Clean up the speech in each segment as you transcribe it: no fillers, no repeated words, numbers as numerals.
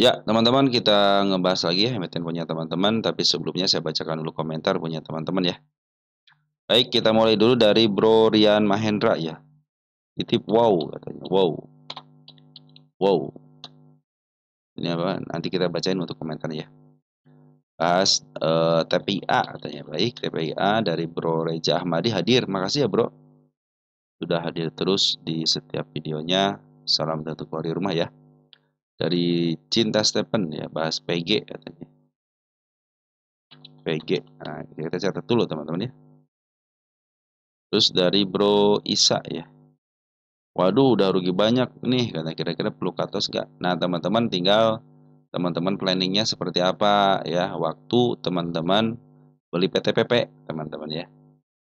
Ya, teman-teman kita ngebahas lagi ya emiten punya teman-teman, tapi sebelumnya saya bacakan dulu komentar punya teman-teman ya. Baik, kita mulai dulu dari Bro Rian Mahendra ya. Titip wow katanya. Wow, wow. Ini apa? Nanti kita bacain untuk komentarnya ya. Bahas TPIA katanya. Baik, TPIA dari Bro Reja Ahmadi hadir. Makasih ya, Bro. Sudah hadir terus di setiap videonya. Salam satu keluarga rumah ya. Dari Cinta Stephen ya, bahas PG katanya. PG. Nah, kita catat dulu teman-teman ya. Terus dari Bro Isa ya. Waduh, udah rugi banyak nih, karena kira-kira perlu cut loss nggak? Nah, teman-teman tinggal teman-teman planningnya seperti apa ya. Waktu teman-teman beli PTPP, teman-teman ya.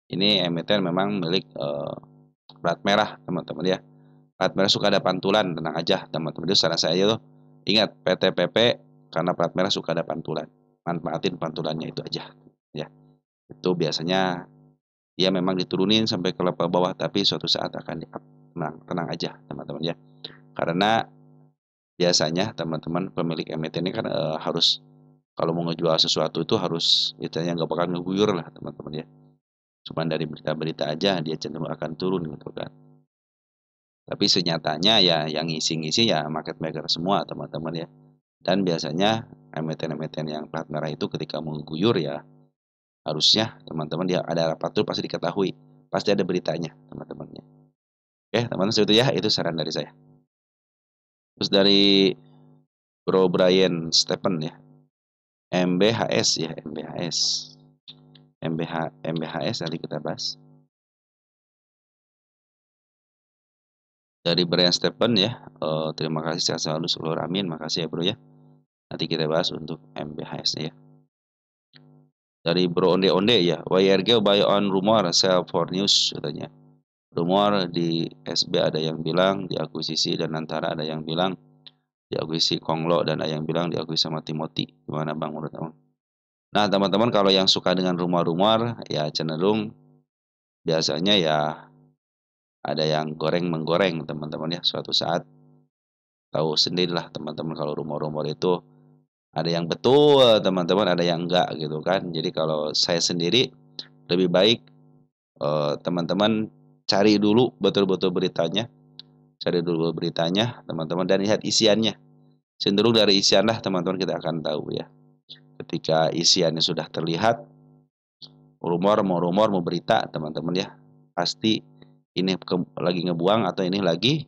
Ini emiten memang milik plat merah, teman-teman ya. Plat merah suka ada pantulan, tenang aja, teman-teman. Itu saran saya tuh, ingat PTPP karena plat merah suka ada pantulan. Manfaatin pantulannya itu aja, ya. Itu biasanya ya memang diturunin sampai ke level bawah, tapi suatu saat akan di up. Tenang aja, teman-teman ya. Karena biasanya teman-teman pemilik emiten ini kan harus kalau mau ngejual sesuatu itu harus istilahnya nggak bakal ngeguyur lah teman-teman ya. Cuman dari berita-berita aja dia cenderung akan turun gitu kan. Tapi senyatanya ya yang ngisi-ngisi ya market maker semua teman-teman ya. Dan biasanya emiten-emiten yang plat merah itu ketika mau guyur ya harusnya teman-teman dia ada rapat tuh pasti diketahui. Pasti ada beritanya teman-temannya. Oke teman-teman itu ya itu saran dari saya. Terus dari Bro Brian Stephen ya. MBHS ya, MBHS. MBHS nanti kita bahas. Dari Brian Stephen ya. Terima kasih sehat selalu seluruh amin. Makasih ya Bro ya. Nanti kita bahas untuk MBHS ya. Dari Bro Onde Onde ya. YRG buy on rumor sell for news katanya. Rumor di SB ada yang bilang diakuisisi dan antara ada yang bilang diakuisisi Konglo dan ada yang bilang diakuisisi sama Timothy. Gimana Bang menurut Abang? Nah, teman-teman kalau yang suka dengan rumor-rumor ya cenderung biasanya ya ada yang goreng menggoreng teman-teman ya suatu saat tahu sendirilah teman-teman kalau rumor-rumor itu ada yang betul teman-teman ada yang enggak gitu kan jadi kalau saya sendiri lebih baik teman-teman cari dulu betul-betul beritanya teman-teman dan lihat isiannya cenderung dari isian lah teman-teman kita akan tahu ya ketika isiannya sudah terlihat rumor mau berita teman-teman ya pasti ini lagi ngebuang atau ini lagi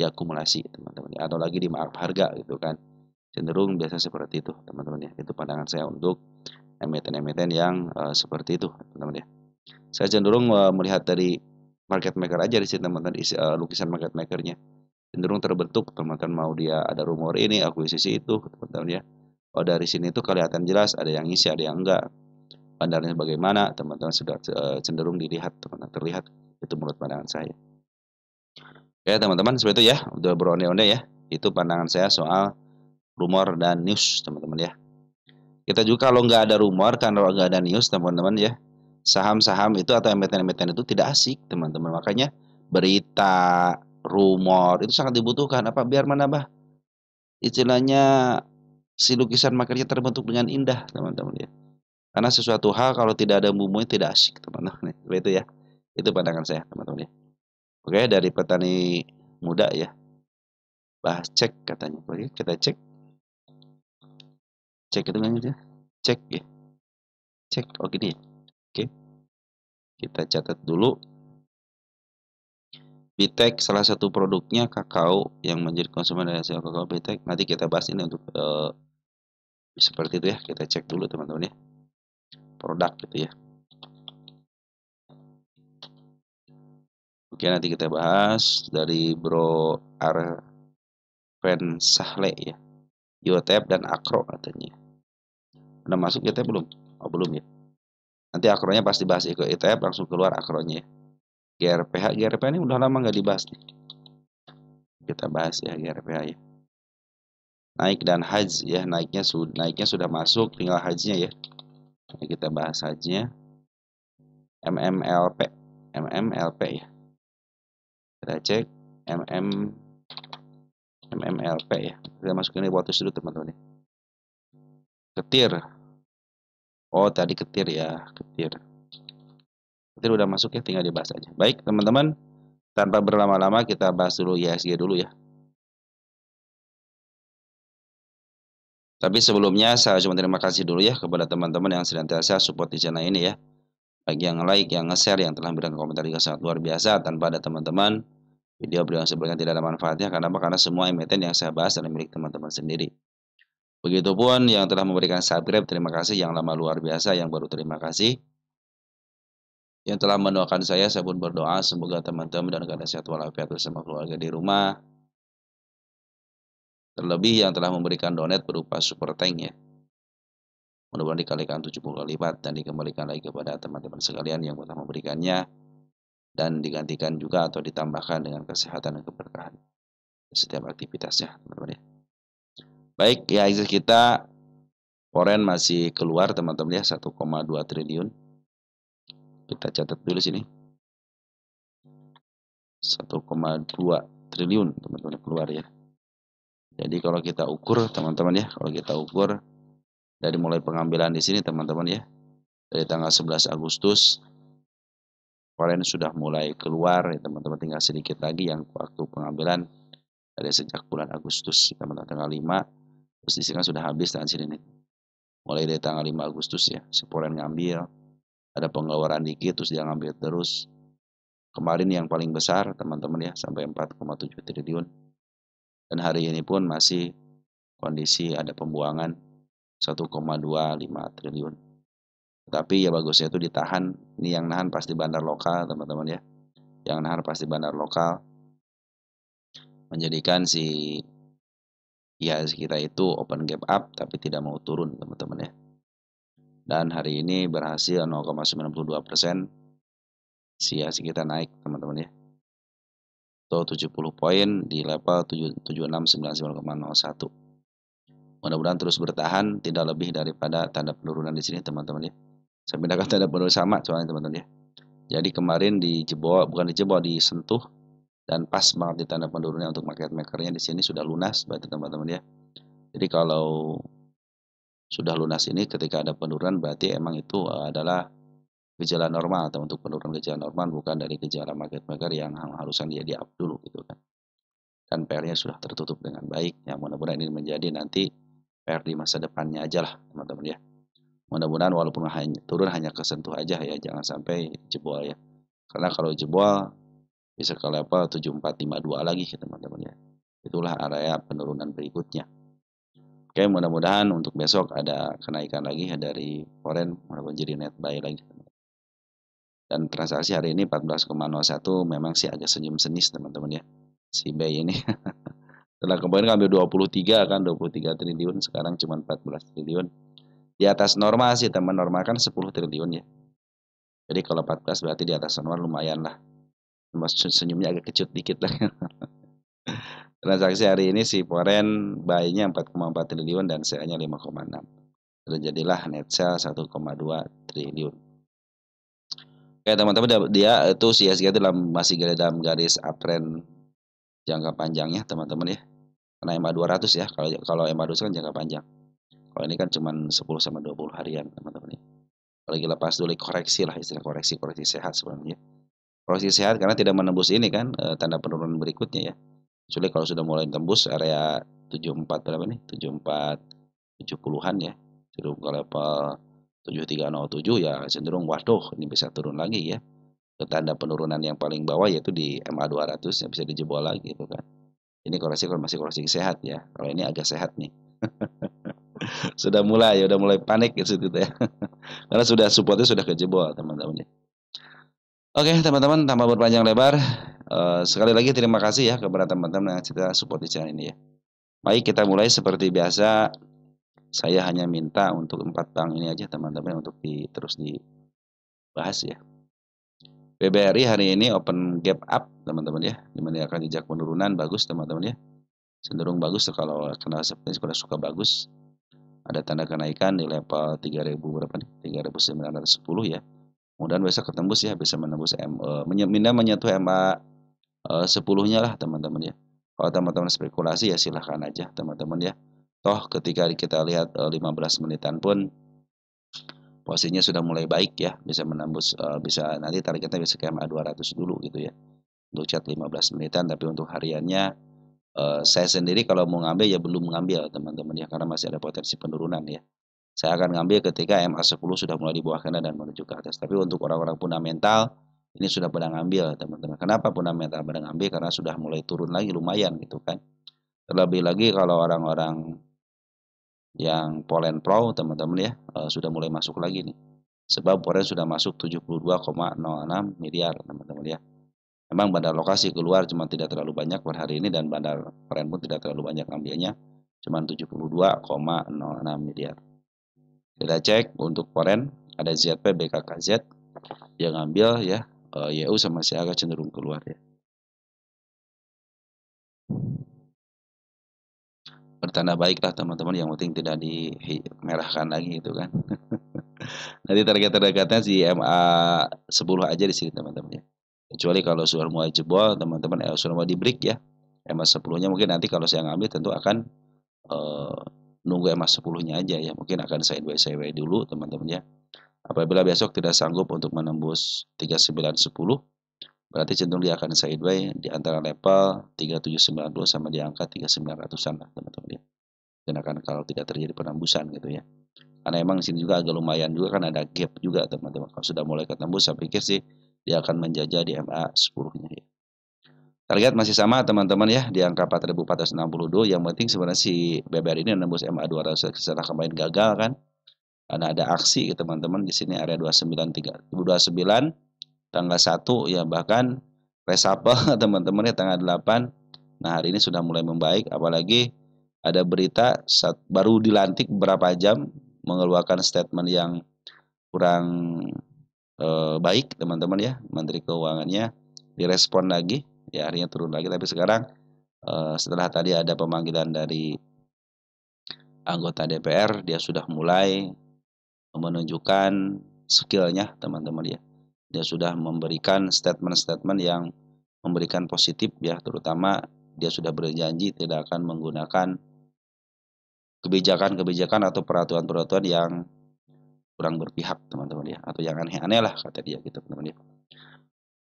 diakumulasi teman-teman ya atau lagi di markup harga gitu kan cenderung biasa seperti itu teman-teman ya itu pandangan saya untuk emiten-emiten yang seperti itu teman-teman ya saya cenderung melihat dari market maker aja di sini teman-teman lukisan market makernya cenderung terbentuk teman-teman mau dia ada rumor ini akuisisi itu teman-teman ya oh dari sini tuh kelihatan jelas ada yang isi ada yang enggak pandangannya bagaimana teman-teman sudah cenderung dilihat teman-teman terlihat itu menurut pandangan saya. Oke teman-teman seperti itu ya udah beronde-onde ya itu pandangan saya soal rumor dan news teman-teman ya kita juga kalau nggak ada rumor kan kalau nggak ada news teman-teman ya saham-saham itu atau emiten-emiten itu tidak asik teman-teman makanya berita rumor itu sangat dibutuhkan apa biar menambah istilahnya si lukisan makernya terbentuk dengan indah teman-teman ya karena sesuatu hal kalau tidak ada bumbunya tidak asik teman-teman itu ya itu pandangan saya teman-teman ya oke dari petani muda ya bahas cek katanya oke kita cek itu kan ya cek ya cek oh gini ya oke kita catat dulu Bitek salah satu produknya kakao yang menjadi konsumen dari hasil kakao Bitek nanti kita bahas ini untuk seperti itu ya kita cek dulu teman-teman ya produk gitu ya oke nanti kita bahas dari Bro Arven Sahle ya Yotep dan Akro katanya udah masuk Yotep belum oh belum ya nanti akronya pasti bahas ikut ETF langsung keluar akronya ya GRPH ini udah lama nggak dibahas nih kita bahas ya GRPH ya naik dan haji ya naiknya sudah masuk tinggal hajinya ya nah, kita bahas hajinya MMLP MMLP ya kita cek MM MLP ya. Kita masukin di bawah dulu teman-teman ya. Ketir. Oh, tadi ketir ya, ketir. Ketir udah masuk ya, tinggal dibahas aja. Baik, teman-teman, tanpa berlama-lama kita bahas dulu IHSG dulu ya. Tapi sebelumnya saya cuma terima kasih dulu ya kepada teman-teman yang senantiasa support di channel ini ya. Bagi yang like, yang nge-share, yang telah memberikan komentar juga sangat luar biasa. Tanpa ada teman-teman, video yang sebelumnya tidak ada manfaatnya. Karena apa? Karena semua emiten yang saya bahas adalah milik teman-teman sendiri. Begitupun yang telah memberikan subscribe, terima kasih. Yang lama luar biasa, yang baru terima kasih. Yang telah mendoakan saya pun berdoa semoga teman-teman dan keadaan sehat walafiat bersama keluarga di rumah. Terlebih yang telah memberikan donat berupa super tank ya. Mudah-mudahan dikalikan 70 kali lipat dan dikembalikan lagi kepada teman-teman sekalian yang telah memberikannya. Dan digantikan juga atau ditambahkan dengan kesehatan dan keberkahan setiap aktivitasnya teman-teman ya. Baik, ya kita foreign masih keluar teman-teman ya 1,2 triliun. Kita catat dulu sini. 1,2 triliun teman-teman keluar ya. Jadi kalau kita ukur teman-teman ya, kalau kita ukur dari mulai pengambilan di sini teman-teman ya, dari tanggal 11 Agustus foreign sudah mulai keluar ya teman-teman, tinggal sedikit lagi yang waktu pengambilan dari sejak bulan Agustus teman-teman, tanggal 5 terus di sini kan sudah habis dan sini nih. Mulai dari tanggal 5 Agustus ya, si foreign ngambil, ada pengeluaran dikit terus dia ngambil terus. Kemarin yang paling besar teman-teman ya sampai 4,7 triliun. Dan hari ini pun masih kondisi ada pembuangan 1,25 triliun. Tapi ya bagusnya itu ditahan. Ini yang nahan pasti bandar lokal teman-teman ya. Yang nahan pasti bandar lokal. Menjadikan si kita itu open gap up tapi tidak mau turun teman-teman ya. Dan hari ini berhasil 0,92% si kita naik teman-teman ya. Atau 70 poin di level 7699,01. Mudah-mudahan terus bertahan tidak lebih daripada tanda penurunan di sini teman-teman ya. Saya pindahkan tanda penurunan sama soalnya teman-teman ya. Jadi kemarin disentuh dan pas banget di tanda penurunan untuk market makernya di sini sudah lunas berarti teman-teman ya. Jadi kalau sudah lunas ini ketika ada penurunan berarti emang itu adalah gejala normal atau untuk penurunan gejala normal bukan dari gejala market maker yang harusnya dia di up dulu gitu kan. Dan PR-nya sudah tertutup dengan baik. Ya mudah-mudahan ini menjadi nanti PR di masa depannya aja lah teman-teman ya. Mudah-mudahan walaupun turun hanya kesentuh aja ya, jangan sampai jebol ya. Karena kalau jebol bisa ke level 7452 lagi teman-teman ya. Itulah area penurunan berikutnya. Oke, mudah-mudahan untuk besok ada kenaikan lagi ya dari foreign, mudah-mudahan jadi net buy lagi. Dan transaksi hari ini 14,01 memang sih agak senyum senis teman-teman ya. Si buy ini. Setelah kemarin ngambil 23 kan, 23 triliun, sekarang cuma 14 triliun. Di atas normal sih teman, normal kan 10 triliun ya. Jadi kalau 14 berarti di atas normal lumayan lah. Senyumnya agak kecut dikit lah. Transaksi hari ini si foreign buy-nya 4,4 triliun dan sell-nya 5,6. Terjadilah net sell 1,2 triliun. Oke teman-teman, dia itu si IHSG itu masih dalam garis uptrend jangka panjangnya teman-teman ya. Karena EMA 200 ya, kalau EMA 200 kan jangka panjang. Kalau ini kan cuma 10 sama 20 harian teman-teman ya. Kalau lagi lepas dulu koreksi lah, istilah koreksi sehat sebenarnya. Koreksi sehat karena tidak menembus ini kan tanda penurunan berikutnya ya. Kecuali kalau sudah mulai tembus area 74 berapa nih? 74 70-an ya. Cenderung ke level 7307 ya cenderung waduh ini bisa turun lagi ya. Ke tanda penurunan yang paling bawah yaitu di MA 200 yang bisa dijebol lagi gitu kan. Ini koreksi kalau masih koreksi sehat ya. Kalau ini agak sehat nih. Sudah mulai panik gitu ya. Karena supportnya sudah kejebol teman-teman ya. Oke teman-teman, tanpa berpanjang lebar, sekali lagi terima kasih ya kepada teman-teman yang sudah support di channel ini ya. Baik, kita mulai seperti biasa. Saya hanya minta untuk 4 bank ini aja teman-teman untuk terus dibahas ya. BBRI hari ini open gap up teman-teman ya, dimana akan jejak penurunan bagus teman-teman ya. Cenderung bagus kalau kena seperti pada suka bagus. Ada tanda kenaikan di level 3000 berapa nih? 3910 ya. Mudah-mudahan besok ketembus ya, bisa menembus menyentuh MA 10-nya lah teman-teman ya. Kalau teman-teman spekulasi ya silahkan aja teman-teman ya. Toh ketika kita lihat 15 menitan pun posisinya sudah mulai baik ya, bisa menembus bisa nanti targetnya bisa ke MA 200 dulu gitu ya. Untuk chat 15 menitan, tapi untuk hariannya saya sendiri kalau mau ngambil ya belum ngambil teman-teman ya, karena masih ada potensi penurunan ya. Saya akan ngambil ketika MA10 sudah mulai di bawah kanan dan menuju ke atas. Tapi untuk orang-orang fundamental ini sudah pada ngambil teman-teman. Kenapa fundamental pada ngambil? Karena sudah mulai turun lagi lumayan gitu kan. Terlebih lagi kalau orang-orang yang Poland Pro teman-teman ya sudah mulai masuk lagi nih. Sebab Poland sudah masuk 72,06 miliar teman-teman ya. Memang bandar lokasi keluar cuma tidak terlalu banyak per hari ini dan bandar Poland pun tidak terlalu banyak ngambilnya, cuma 72,06 miliar. Kita cek untuk Poland ada ZP BKKZ yang ngambil ya, YU sama si agak cenderung keluar ya. Bertanda baik lah teman-teman, yang penting tidak dimerahkan lagi gitu kan. Nanti target terdekatnya si MA 10 aja di sini teman-teman ya. Kecuali kalau sudah mulai jebol teman-teman, sudah mulai di break ya. MA 10-nya mungkin nanti kalau saya ngambil tentu akan nunggu MA 10-nya aja ya. Mungkin akan sideways dulu teman-teman ya. Apabila besok tidak sanggup untuk menembus 3910, berarti cenderung dia akan sideways di antara level 3790 sama di angka 3900-an lah teman-teman ya. Dan akan kalau tidak terjadi penembusan gitu ya. Karena emang di sini juga agak lumayan juga kan ada gap juga teman-teman. Kalau sudah mulai ketembus saya pikir sih dia akan menjajah di MA 10-nya ya. Target masih sama teman-teman ya di angka 4462. Yang penting sebenarnya si BBR ini nembus MA 200 setelah kemarin gagal kan. Karena ada aksi teman-teman di sini area 29 tanggal 1 ya, bahkan reshuffle teman-teman ya tanggal 8. Nah, hari ini sudah mulai membaik, apalagi ada berita baru dilantik beberapa jam mengeluarkan statement yang kurang baik teman-teman ya. Menteri Keuangannya direspon lagi ya, harinya turun lagi, tapi sekarang setelah tadi ada pemanggilan dari anggota DPR, dia sudah mulai menunjukkan skillnya teman-teman ya. Dia sudah memberikan statement-statement yang memberikan positif ya, terutama dia sudah berjanji tidak akan menggunakan kebijakan-kebijakan atau peraturan-peraturan yang kurang berpihak teman-teman ya, atau yang aneh-aneh lah kata dia gitu teman-teman ya.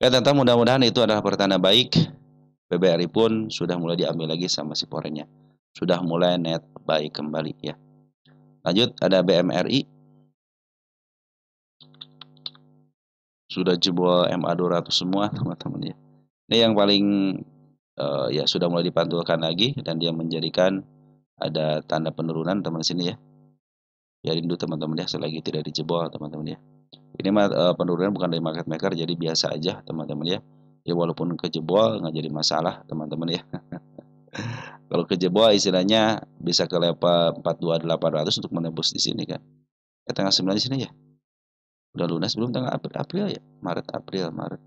Ya tentu mudah-mudahan itu adalah pertanda baik. BBRI pun sudah mulai diambil lagi sama si Porennya. Sudah mulai net baik kembali ya. Lanjut ada BMRI. Sudah jebol MA 200 semua teman-teman ya. Ini yang paling ya sudah mulai dipantulkan lagi dan dia menjadikan ada tanda penurunan teman sini ya. Ya rindu teman-teman ya selagi tidak dijebol teman-teman ya. Ini mah penurunan bukan dari market maker, jadi biasa aja teman-teman ya. Ya walaupun kejebol nggak jadi masalah teman-teman ya. Kalau kejebol istilahnya bisa ke level 42.800 untuk menembus di sini kan. Tanggal 9 di sini ya. Udah lunas belum tanggal April ya? Maret April Maret.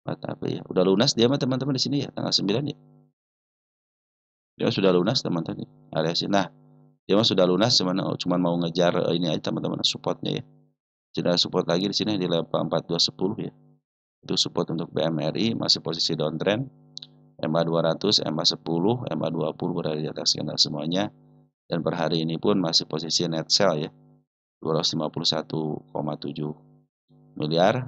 Maret April ya. Udah lunas dia mah teman-teman di sini ya tanggal 9 ya. Dia sudah lunas teman-teman area sini. Nah, dia mah sudah lunas cuman mau ngejar ini aja teman-teman supportnya ya. Tidak support lagi di sini di level 4210 ya. Itu support untuk BMRI masih posisi downtrend. MA 200, MA 10, MA 20 berada di atas candle semuanya. Dan per hari ini pun masih posisi net sell ya. 251,7 miliar.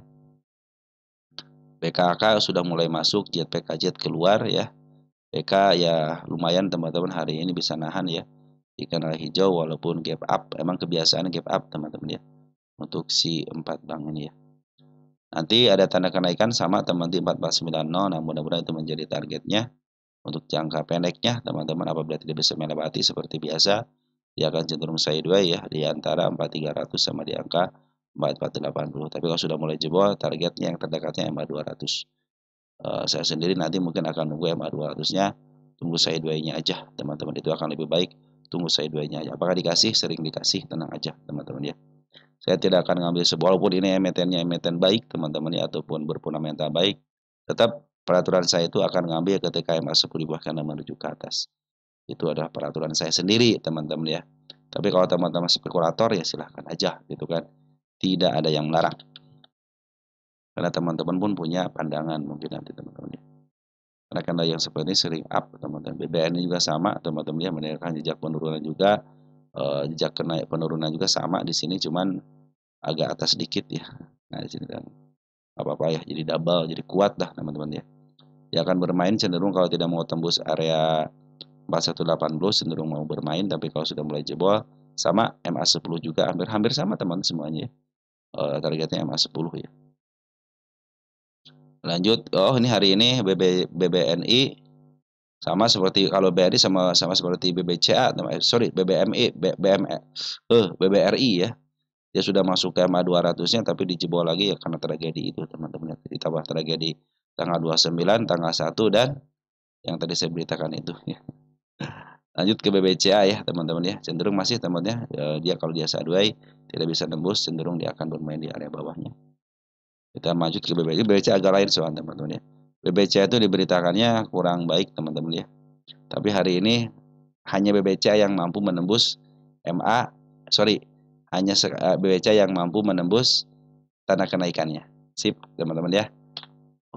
PKK sudah mulai masuk, jet PKJ keluar ya. PK ya lumayan teman-teman hari ini bisa nahan ya. Di kanal hijau walaupun gap up, emang kebiasaan gap up teman-teman ya. Untuk si 4 bank ini ya. Nanti ada tanda kenaikan sama teman di 4490, nah mudah-mudahan itu menjadi targetnya. Untuk jangka pendeknya teman-teman apabila tidak bisa melewati seperti biasa, dia akan cenderung sideways ya di antara 4300 sama di angka 4480. Tapi kalau sudah mulai jebol, targetnya yang terdekatnya MA 200. Saya sendiri nanti mungkin akan nunggu MA 200-nya, tunggu sideways-nya aja teman-teman, itu akan lebih baik. Tunggu sideways-nya aja. Apakah dikasih? Sering dikasih, tenang aja teman-teman ya. Saya tidak akan ngambil sebuah, walaupun ini emitennya emiten baik teman-teman ya, ataupun berfundamental baik, tetap peraturan saya itu akan ngambil ketika MA 10 di bawah kanan menuju ke atas. Itu adalah peraturan saya sendiri teman-teman ya. Tapi kalau teman-teman spekulator ya silahkan aja gitu kan. Tidak ada yang melarang. Karena teman-teman pun punya pandangan mungkin nanti teman-teman ya. Karena candle yang seperti ini sering up teman-teman. BBN juga sama teman-teman ya, menandakan jejak penurunan juga, jejak naik penurunan juga sama di sini, cuman agak atas sedikit ya. Nah di sini kan apa-apa ya, jadi double, jadi kuat dah teman-teman ya. Dia akan bermain cenderung kalau tidak mau tembus area 4180 cenderung mau bermain, tapi kalau sudah mulai jebol sama MA10 juga hampir sama teman semuanya ya. Targetnya MA10 ya. Lanjut, oh ini hari ini BBNI sama seperti kalau BRI sama seperti BBCA, sorry BBMI, BBRI ya. Dia sudah masuk ke MA 200-nya tapi dijebol lagi ya karena tragedi itu teman-teman. Ditambah tragedi tanggal 29, tanggal 1 dan yang tadi saya beritakan itu ya. Lanjut ke BBCA ya teman-teman ya. Cenderung masih teman-teman dia kalau dia sideways tidak bisa tembus, cenderung dia akan bermain di area bawahnya. Kita maju ke BBCA. BBCA agak lain soalnya teman-teman ya. BBCA itu diberitakannya kurang baik teman-teman ya. Tapi hari ini hanya BBCA yang mampu menembus MA, sorry, hanya BBCA yang mampu menembus tanda kenaikannya. Sip teman-teman ya.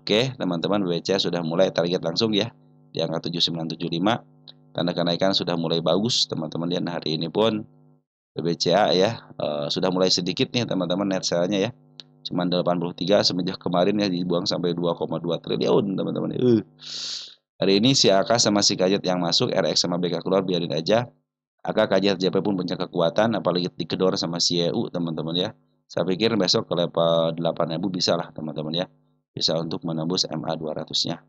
Oke teman-teman, BBCA sudah mulai target langsung ya di angka 7975. Tanda kenaikan sudah mulai bagus teman-teman ya. Nah, hari ini pun BBCA ya sudah mulai sedikit nih teman-teman net sell-nya ya. Cuman 83 semenjak kemarin ya dibuang sampai 2,2 triliun teman-teman. Hari ini si AK sama si Kajet yang masuk, RX sama BK keluar biarin aja. AK Kajet JP pun punya kekuatan apalagi dikedor sama si EU teman-teman ya. Saya pikir besok ke level 8.000 bisa lah teman-teman ya. Bisa untuk menembus MA 200-nya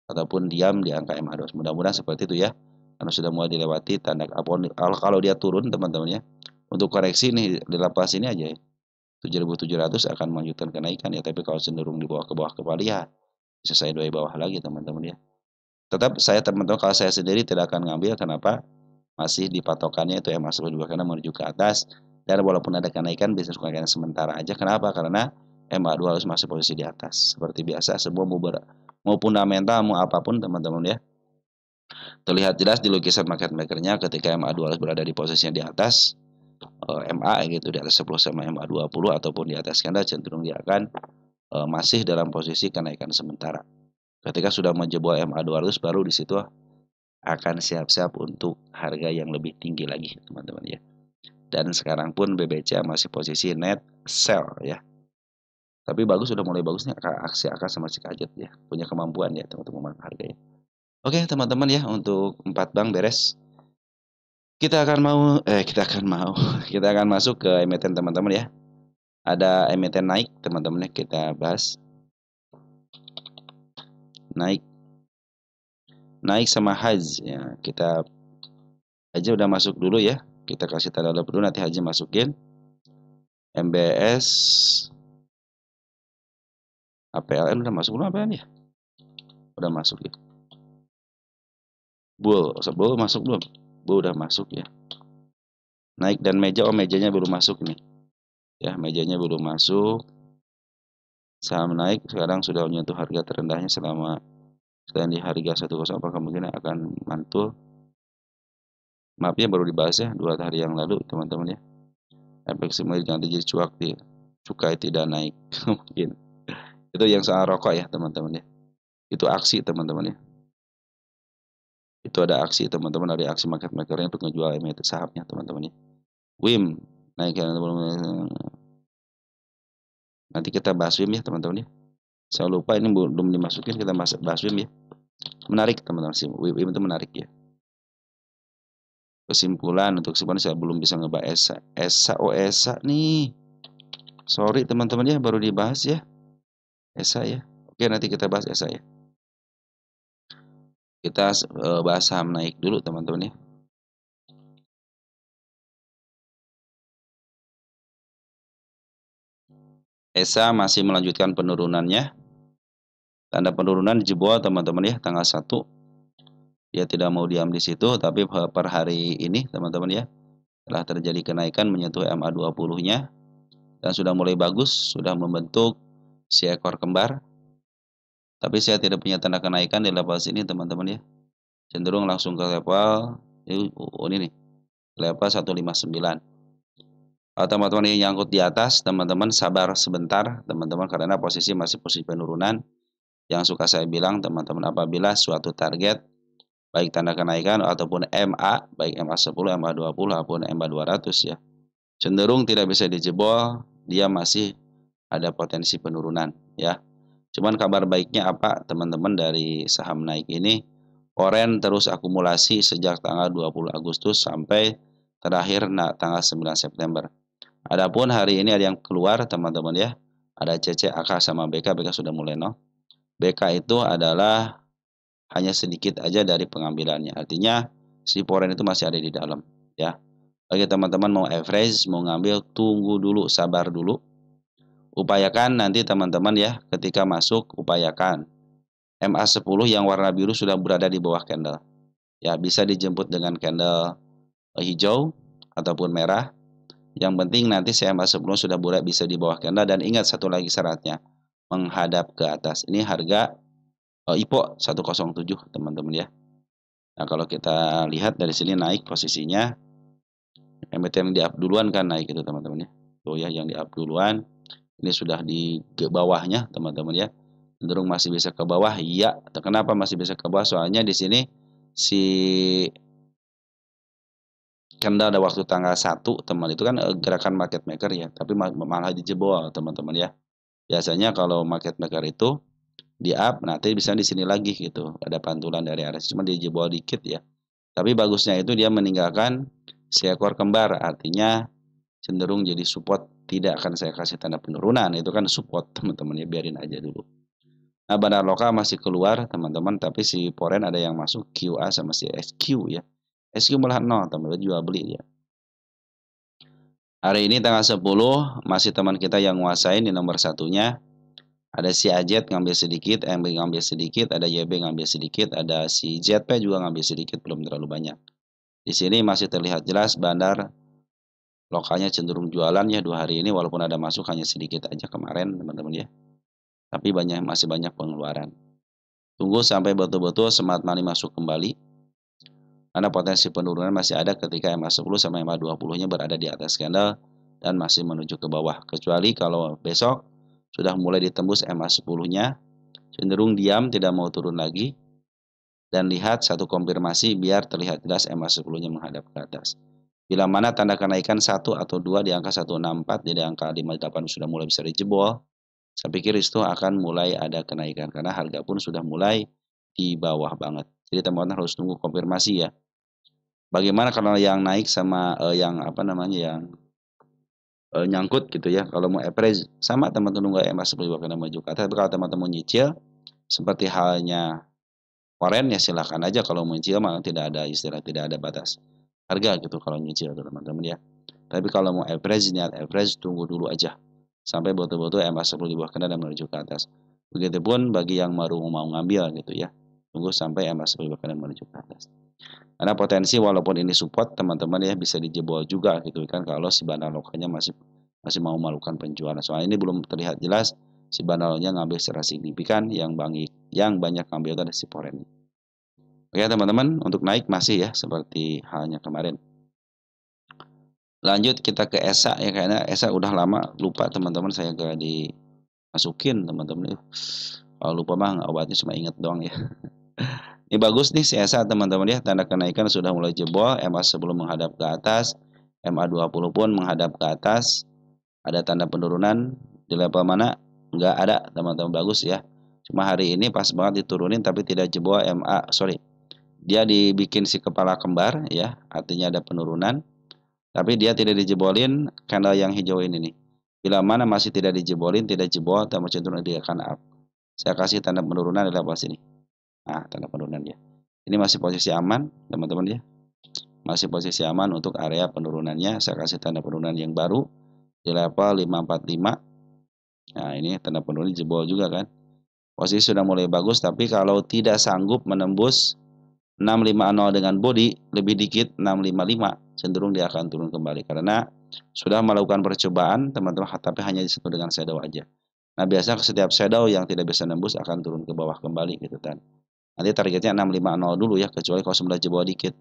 ataupun diam di angka MA 200. Mudah-mudahan seperti itu ya. Karena sudah mulai dilewati tanda kalau dia turun teman-teman ya. Untuk koreksi nih di level sini aja ya. 7.700 akan melanjutkan kenaikan ya, tapi kalau cenderung di bawah ke bawah kembali ya bisa saya doi bawah lagi teman-teman ya. Tetap saya teman-teman kalau saya sendiri tidak akan ngambil, kenapa? Masih di patokannya itu MA10 juga karena menuju ke atas dan walaupun ada kenaikan bisa kenaikan sementara aja. Kenapa? Karena MA2 harus masih posisi di atas. Seperti biasa semua mau fundamental mau apapun teman-teman ya. Terlihat jelas di lukisan market makernya ketika MA2 berada di posisinya di atas MA gitu, di atas 10 sama MA20 ataupun di atas candle cenderung dia akan masih dalam posisi kenaikan sementara. Ketika sudah menjebol MA 200 baru di situ akan siap-siap untuk harga yang lebih tinggi lagi teman-teman ya. Dan sekarang pun BBCA masih posisi net sell ya. Tapi bagus, sudah mulai bagusnya aksi AK sama si Kajet ya. Punya kemampuan ya teman-teman harga ya. Oke teman-teman ya, untuk 4 bank beres. Kita akan kita akan masuk ke emiten teman-teman ya. Ada emiten naik teman-teman ya, kita bahas. Naik sama Haj ya. Kita aja udah masuk dulu ya. Kita kasih tanda dulu nanti Haji masukin. MBS APLN udah masuk belum APLN ya? Udah masuk ya. Bull masuk belum? Bull udah masuk ya. Naik dan meja, mejanya belum masuk nih. Ya, mejanya belum masuk. Saham naik sekarang sudah menyentuh harga terendahnya selama di harga 10, apa kemungkinan akan mantul. Maafnya baru dibahas ya 2 hari yang lalu teman-teman ya. Efek semua ganti jadi cukai tidak naik mungkin. Itu yang soal rokok ya teman-teman ya. Itu aksi teman-teman ya. Itu ada aksi teman-teman, dari aksi market makernya untuk ngejual emiten sahamnya teman-teman ya. WIM naik ya, nanti kita bahas WIM ya teman-teman ya. Saya lupa ini belum dimasukin, kita bahas WIM ya. Menarik teman-teman sih, WIM itu menarik ya. Kesimpulan untuk kesimpulan saya belum bisa ngebahas ESA nih. Sorry teman-teman ya, baru dibahas ya ESA ya. Oke, nanti kita bahas ESA ya. Kita bahas saham naik dulu teman-teman ya. ESA masih melanjutkan penurunannya. Tanda penurunan jebol teman-teman ya, tanggal 1. Dia tidak mau diam di situ, tapi per hari ini teman-teman ya, telah terjadi kenaikan menyentuh MA20-nya dan sudah mulai bagus, sudah membentuk si ekor kembar. Tapi saya tidak punya tanda kenaikan di level sini teman-teman ya. Cenderung langsung ke level ini nih, level 159. Kalau teman-teman yang nyangkut di atas, teman-teman sabar sebentar teman-teman, karena posisi masih posisi penurunan. Yang suka saya bilang teman-teman, apabila suatu target baik tanda kenaikan ataupun MA, baik MA10, MA20 ataupun MA200 ya, cenderung tidak bisa dijebol, dia masih ada potensi penurunan ya. Cuman kabar baiknya apa teman-teman dari saham naik ini, oren terus akumulasi sejak tanggal 20 Agustus sampai terakhir tanggal 9 September. Adapun hari ini ada yang keluar teman-teman ya, ada CCAK sama BK, BK sudah mulai nol. BK itu adalah hanya sedikit aja dari pengambilannya, artinya si poren itu masih ada di dalam ya. Bagi teman-teman mau average, mau ngambil, tunggu dulu, sabar dulu. Upayakan nanti teman-teman ya, ketika masuk upayakan MA10 yang warna biru sudah berada di bawah candle. Ya, bisa dijemput dengan candle hijau ataupun merah. Yang penting nanti MA10 sudah berada bisa di bawah candle, dan ingat satu lagi syaratnya, menghadap ke atas. Ini harga IPO 107 teman-teman ya. Nah, kalau kita lihat dari sini naik posisinya, emiten yang di up duluan kan naik itu teman-teman ya. Tuh ya, yang di up duluan. Ini sudah di ke bawahnya teman-teman ya. Cenderung masih bisa ke bawah. Iya, kenapa masih bisa ke bawah? Soalnya di sini si candle ada waktu tanggal 1 teman, itu kan gerakan market maker ya, tapi malah dijebol teman-teman ya. Biasanya kalau market maker itu di up, nanti bisa di sini lagi gitu. Ada pantulan dari RSI, cuma dijebol dikit ya. Tapi bagusnya itu dia meninggalkan seekor kembar, artinya cenderung jadi support. Tidak akan saya kasih tanda penurunan, itu kan support teman-teman ya, biarin aja dulu. Nah, bandar lokal masih keluar teman-teman, tapi si poren ada yang masuk QA sama si SQ ya. SQ malah 0 teman-teman, jual beli ya. Hari ini tanggal 10 masih teman kita yang nguasain di nomor satunya. Ada si AZ ngambil sedikit, MB ngambil sedikit, ada YB ngambil sedikit, ada si ZP juga ngambil sedikit, belum terlalu banyak. Di sini masih terlihat jelas bandar lokalnya cenderung jualan ya 2 hari ini, walaupun ada masuk hanya sedikit aja kemarin teman-teman ya. Tapi masih banyak pengeluaran. Tunggu sampai betul-betul smart money masuk kembali. Karena potensi penurunan masih ada ketika MA10 sama MA20-nya berada di atas candle dan masih menuju ke bawah. Kecuali kalau besok sudah mulai ditembus MA10-nya, cenderung diam tidak mau turun lagi, dan lihat satu konfirmasi biar terlihat jelas MA10-nya menghadap ke atas. Bila mana tanda kenaikan 1 atau 2 di angka 164, di angka 58 sudah mulai bisa dijebol, saya pikir itu akan mulai ada kenaikan karena harga pun sudah mulai di bawah banget. Jadi teman-teman harus tunggu konfirmasi ya. Bagaimana kalau yang naik sama yang apa namanya yang nyangkut gitu ya. Kalau mau average sama teman-teman nggak MA10 akan maju ke atas. Tapi kalau teman-teman nyicil seperti halnya Oren ya silahkan aja, kalau mau nyicil mah tidak ada istilah, tidak ada batas harga gitu kalau nyicil teman-teman ya. Tapi kalau mau average, niat average, tunggu dulu aja sampai betul-betul MA10 di bawah kena dan menuju ke atas. Begitupun bagi yang baru mau ngambil gitu ya, tunggu sampai MA10 di bawah kena menuju ke atas. Karena potensi walaupun ini support teman-teman ya, bisa dijebol juga gitu kan kalau si bandar lokalnya masih mau melakukan penjualan. Soalnya ini belum terlihat jelas si bandalnya ngambil secara signifikan, yang banyak ngambil itu ada si poren. Oke teman-teman, untuk naik masih ya seperti halnya kemarin. Lanjut kita ke ESA ya, kayaknya ESA udah lama lupa teman-teman, saya gak dimasukin teman-teman. Kalau lupa mah obatnya cuma inget doang ya. Ini bagus nih si ESA teman-teman ya, tanda kenaikan sudah mulai jebol, MA sebelum menghadap ke atas, MA20 pun menghadap ke atas. Ada tanda penurunan di level mana? Nggak ada teman-teman, bagus ya. Cuma hari ini pas banget diturunin tapi tidak jebol dia dibikin si kepala kembar ya, artinya ada penurunan. Tapi dia tidak dijebolin candle yang hijau ini nih. Bila mana masih tidak dijebolin, tidak jebol, tambah cenderung dia akan up. Saya kasih tanda penurunan di level sini. Nah, tanda penurunan dia. Ini masih posisi aman teman-teman ya. Masih posisi aman untuk area penurunannya. Saya kasih tanda penurunan yang baru di level 545. Nah, ini tanda penurunan jebol juga kan. Posisi sudah mulai bagus, tapi kalau tidak sanggup menembus 650 dengan body lebih dikit 655, cenderung dia akan turun kembali karena sudah melakukan percobaan teman-teman, tapi hanya disentuh dengan shadow aja. Nah, biasanya setiap shadow yang tidak bisa nembus akan turun ke bawah kembali gitu kan. Nanti targetnya 650 dulu ya, kecuali kalau sudah jebol dikit.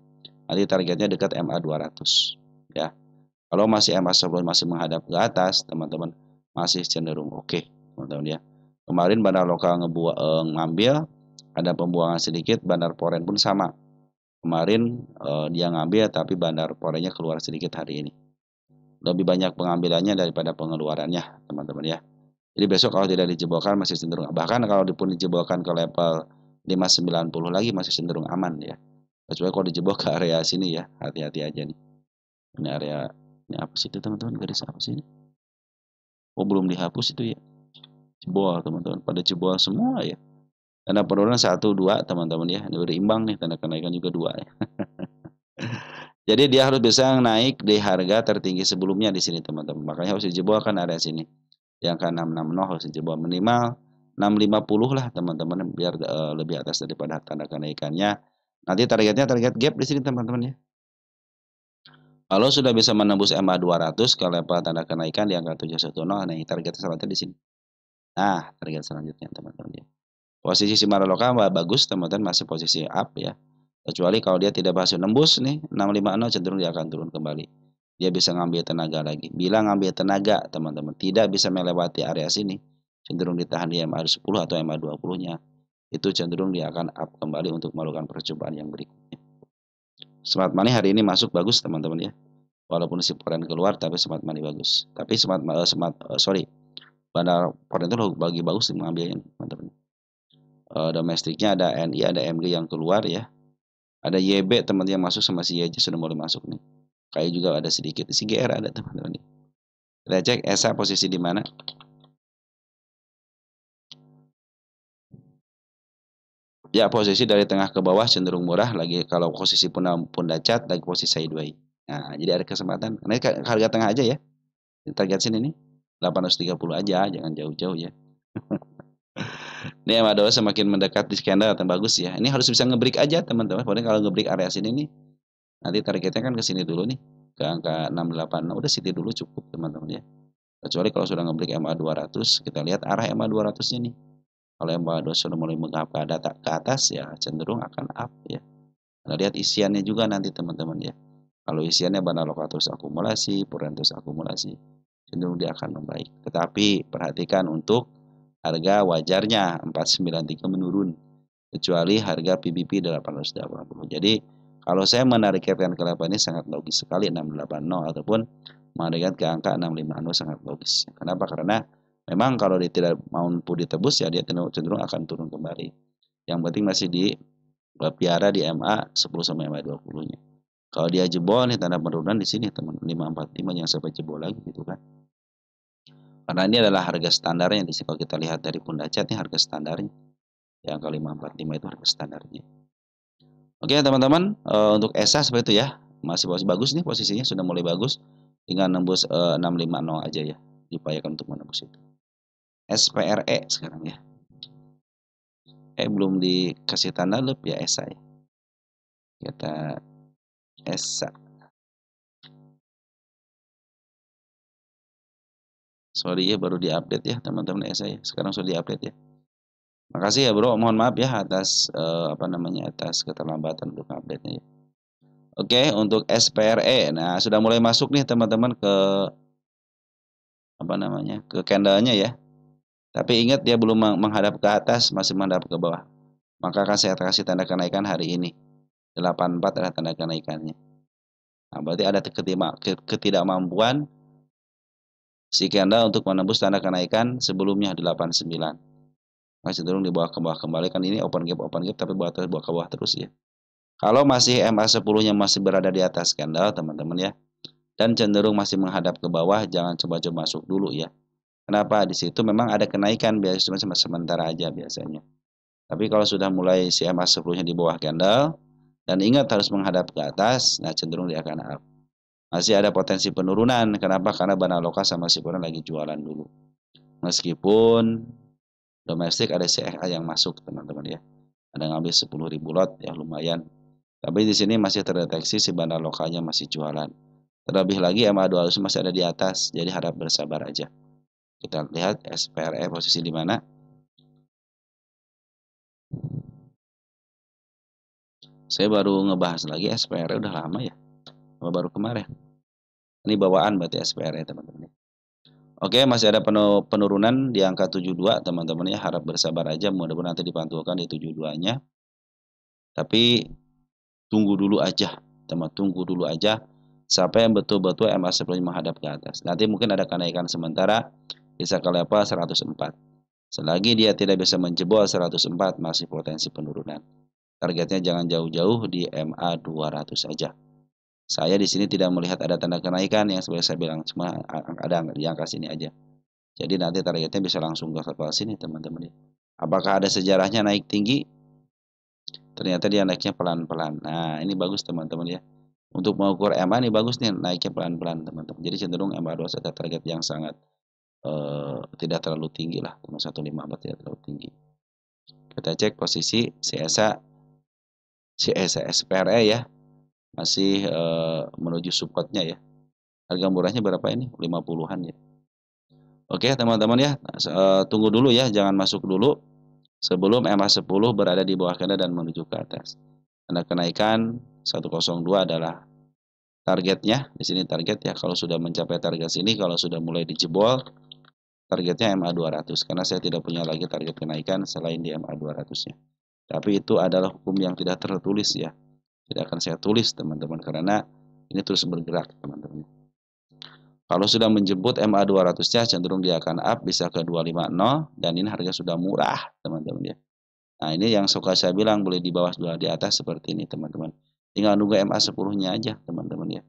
Nanti targetnya dekat MA 200 ya. Kalau masih MA 10 masih menghadap ke atas, teman-teman masih cenderung oke, teman-teman ya. Kemarin bandar lokal ngambil, ada pembuangan sedikit, bandar foreign pun sama. Kemarin dia ngambil tapi bandar foreignnya keluar sedikit hari ini. Lebih banyak pengambilannya daripada pengeluarannya, teman-teman ya. Jadi besok kalau tidak dijebolkan masih cenderung, bahkan kalau pun dijebolkan ke level 590 lagi masih cenderung aman ya. Kecuali kalau dijebol ke area sini ya, hati-hati aja nih. Ini area, ini apa sih itu teman-teman, garis apa sih ini? Oh belum dihapus itu ya. Jebol teman-teman, pada jebol semua ya. Tanda penurunan 1, 2 teman-teman ya. Ini udah imbang nih, tanda kenaikan juga 2 ya. Jadi dia harus bisa naik di harga tertinggi sebelumnya di sini teman-teman. Makanya harus dijebol kan area sini. Yang ke 660 harus dijebol minimal 650 lah teman-teman biar lebih atas daripada tanda kenaikannya. Nanti targetnya target gap di sini teman-teman ya. Kalau sudah bisa menembus MA 200 ke level tanda kenaikan di angka 710, nah target selanjutnya di sini. Nah, target selanjutnya teman-teman ya. Posisi Shimano lokal bagus teman-teman, masih posisi up ya. Kecuali kalau dia tidak berhasil nembus nih 650 cenderung dia akan turun kembali. Dia bisa ngambil tenaga lagi. Bila ngambil tenaga teman-teman tidak bisa melewati area sini, cenderung ditahan di MA 10 atau MA 20-nya. Itu cenderung dia akan up kembali untuk melakukan percobaan yang berikutnya. Smart money hari ini masuk bagus teman-teman ya. Walaupun si foreign keluar tapi smart money bagus. Tapi bandar foreign itu bagi bagus mengambilnya teman-teman. Domestiknya ada NI, ada MG yang keluar ya. Ada YB teman yang masuk sama si YJ sudah mulai masuk nih. Kayak juga ada sedikit. Si GR ada teman-teman nih. Kita cek ESA posisi di mana. Ya posisi dari tengah ke bawah cenderung murah lagi kalau posisi punda cat lagi posisi sideways. Nah, jadi ada kesempatan. Ini harga tengah aja ya. Target sini nih 830 aja, jangan jauh-jauh ya. Ini MA2 semakin mendekat di skandal dan bagus ya. Ini harus bisa ngebreak aja teman-teman. Pokoknya kalau ngebreak area sini nih, nanti targetnya kan ke sini dulu nih, ke angka 68. Nah, udah situ dulu cukup teman-teman ya. Kecuali kalau sudah ngebreak MA 200, kita lihat arah MA 200-nya nih. Kalau MA 200 sudah mulai menghadap ke atas ya cenderung akan up ya. Nah, lihat isiannya juga nanti teman-teman ya. Kalau isiannya bandar lokal terus akumulasi, puran terus akumulasi, cenderung dia akan membaik. Tetapi perhatikan untuk harga wajarnya 493 menurun. Kecuali harga PBP 880. Jadi kalau saya menargetkan ke level ini sangat logis sekali 680 ataupun menargetkan ke angka 650 sangat logis. Kenapa? Karena memang kalau dia tidak mampu ditebus ya dia cenderung akan turun kembali. Yang penting masih di piara di MA 10 sampai MA 20-nya. Kalau dia jebol nih tanda penurunan di sini teman 545 yang sampai jebol lagi gitu kan. Karena ini adalah harga standarnya di sini kalau kita lihat dari pundak cat ini harga standarnya. Yang ke 545 itu harga standarnya. Oke teman-teman, untuk ESA seperti itu ya. Masih bagus nih posisinya sudah mulai bagus. Tinggal nembus 650 aja ya. Diupayakan untuk menembus itu. SPRE sekarang ya. Belum dikasih tanda loop ya ESA ya. Kita ESA. Sorry ya baru diupdate ya teman-teman ESA ya. Sekarang sudah diupdate ya. Makasih ya bro, mohon maaf ya atas atas keterlambatan untuk update-nya ya. Oke, untuk SPRE. Nah, sudah mulai masuk nih teman-teman ke ke candlenya ya. Tapi ingat dia belum menghadap ke atas, masih menghadap ke bawah. Maka akan saya kasih tanda kenaikan hari ini. 84 adalah tanda kenaikannya. Nah, berarti ada ketidakmampuan si candle untuk menembus tanda kenaikan sebelumnya 89. Masih cenderung di bawah ke bawah kembali kan ini open gap tapi bawah ke bawah terus ya. Kalau masih MA10-nya masih berada di atas candle teman-teman ya. Dan cenderung masih menghadap ke bawah, jangan coba-coba masuk dulu ya. Kenapa? Di situ memang ada kenaikan biasanya cuma sementara aja biasanya. Tapi kalau sudah mulai si MA10-nya di bawah candle dan ingat harus menghadap ke atas, nah cenderung dia akan up. Masih ada potensi penurunan. Kenapa? Karena Bana Loka sama si Koran lagi jualan dulu. Meskipun domestik ada CXA yang masuk teman-teman ya. Ada ngambil 10.000 lot ya lumayan. Tapi di sini masih terdeteksi si Bana Lokanya masih jualan. Terlebih lagi MA200 masih ada di atas, jadi harap bersabar aja. Kita lihat SPRE posisi di mana. Saya baru ngebahas lagi SPRE udah lama ya. Baru kemarin. Ini bawaan berarti SPRE teman-teman. Oke, masih ada penurunan di angka 72 teman-teman ya. Harap bersabar aja, mudah-mudahan nanti dipantulkan di 72-nya. Tapi tunggu dulu aja, teman. Tunggu dulu aja sampai betul-betul MA10 menghadap ke atas. Nanti mungkin ada kenaikan sementara bisa ke level 104. Selagi dia tidak bisa menjebol 104, masih potensi penurunan. Targetnya jangan jauh-jauh di MA 200 saja. Saya di sini tidak melihat ada tanda kenaikan yang seperti saya bilang, cuma ada di angka sini aja. Jadi nanti targetnya bisa langsung ke level sini teman-teman ya. Apakah ada sejarahnya naik tinggi? Ternyata dia naiknya pelan-pelan. Nah, ini bagus teman-teman ya. Untuk mengukur MA ini bagus nih, naiknya pelan-pelan teman-teman. Jadi cenderung MA 2 ada target yang sangat tidak terlalu tinggi lah, 154 tidak terlalu tinggi. Kita cek posisi CSA SPRE ya, masih menuju supportnya ya. Harga murahnya berapa ini? 50-an ya. Oke teman-teman ya, tunggu dulu ya, jangan masuk dulu sebelum MA10 berada di bawah candle dan menuju ke atas. Tanda kenaikan 102 adalah targetnya. Di sini target ya, kalau sudah mencapai target sini, kalau sudah mulai dijebol, targetnya MA 200 karena saya tidak punya lagi target kenaikan selain di MA 200-nya. Tapi itu adalah hukum yang tidak tertulis ya. Tidak akan saya tulis teman-teman karena ini terus bergerak teman-teman. Kalau sudah menjemput MA 200-nya cenderung dia akan up bisa ke 250 dan ini harga sudah murah teman-teman ya. Nah, ini yang suka saya bilang boleh di bawah dua di atas seperti ini teman-teman. Tinggal nunggu MA 10-nya aja teman-teman ya.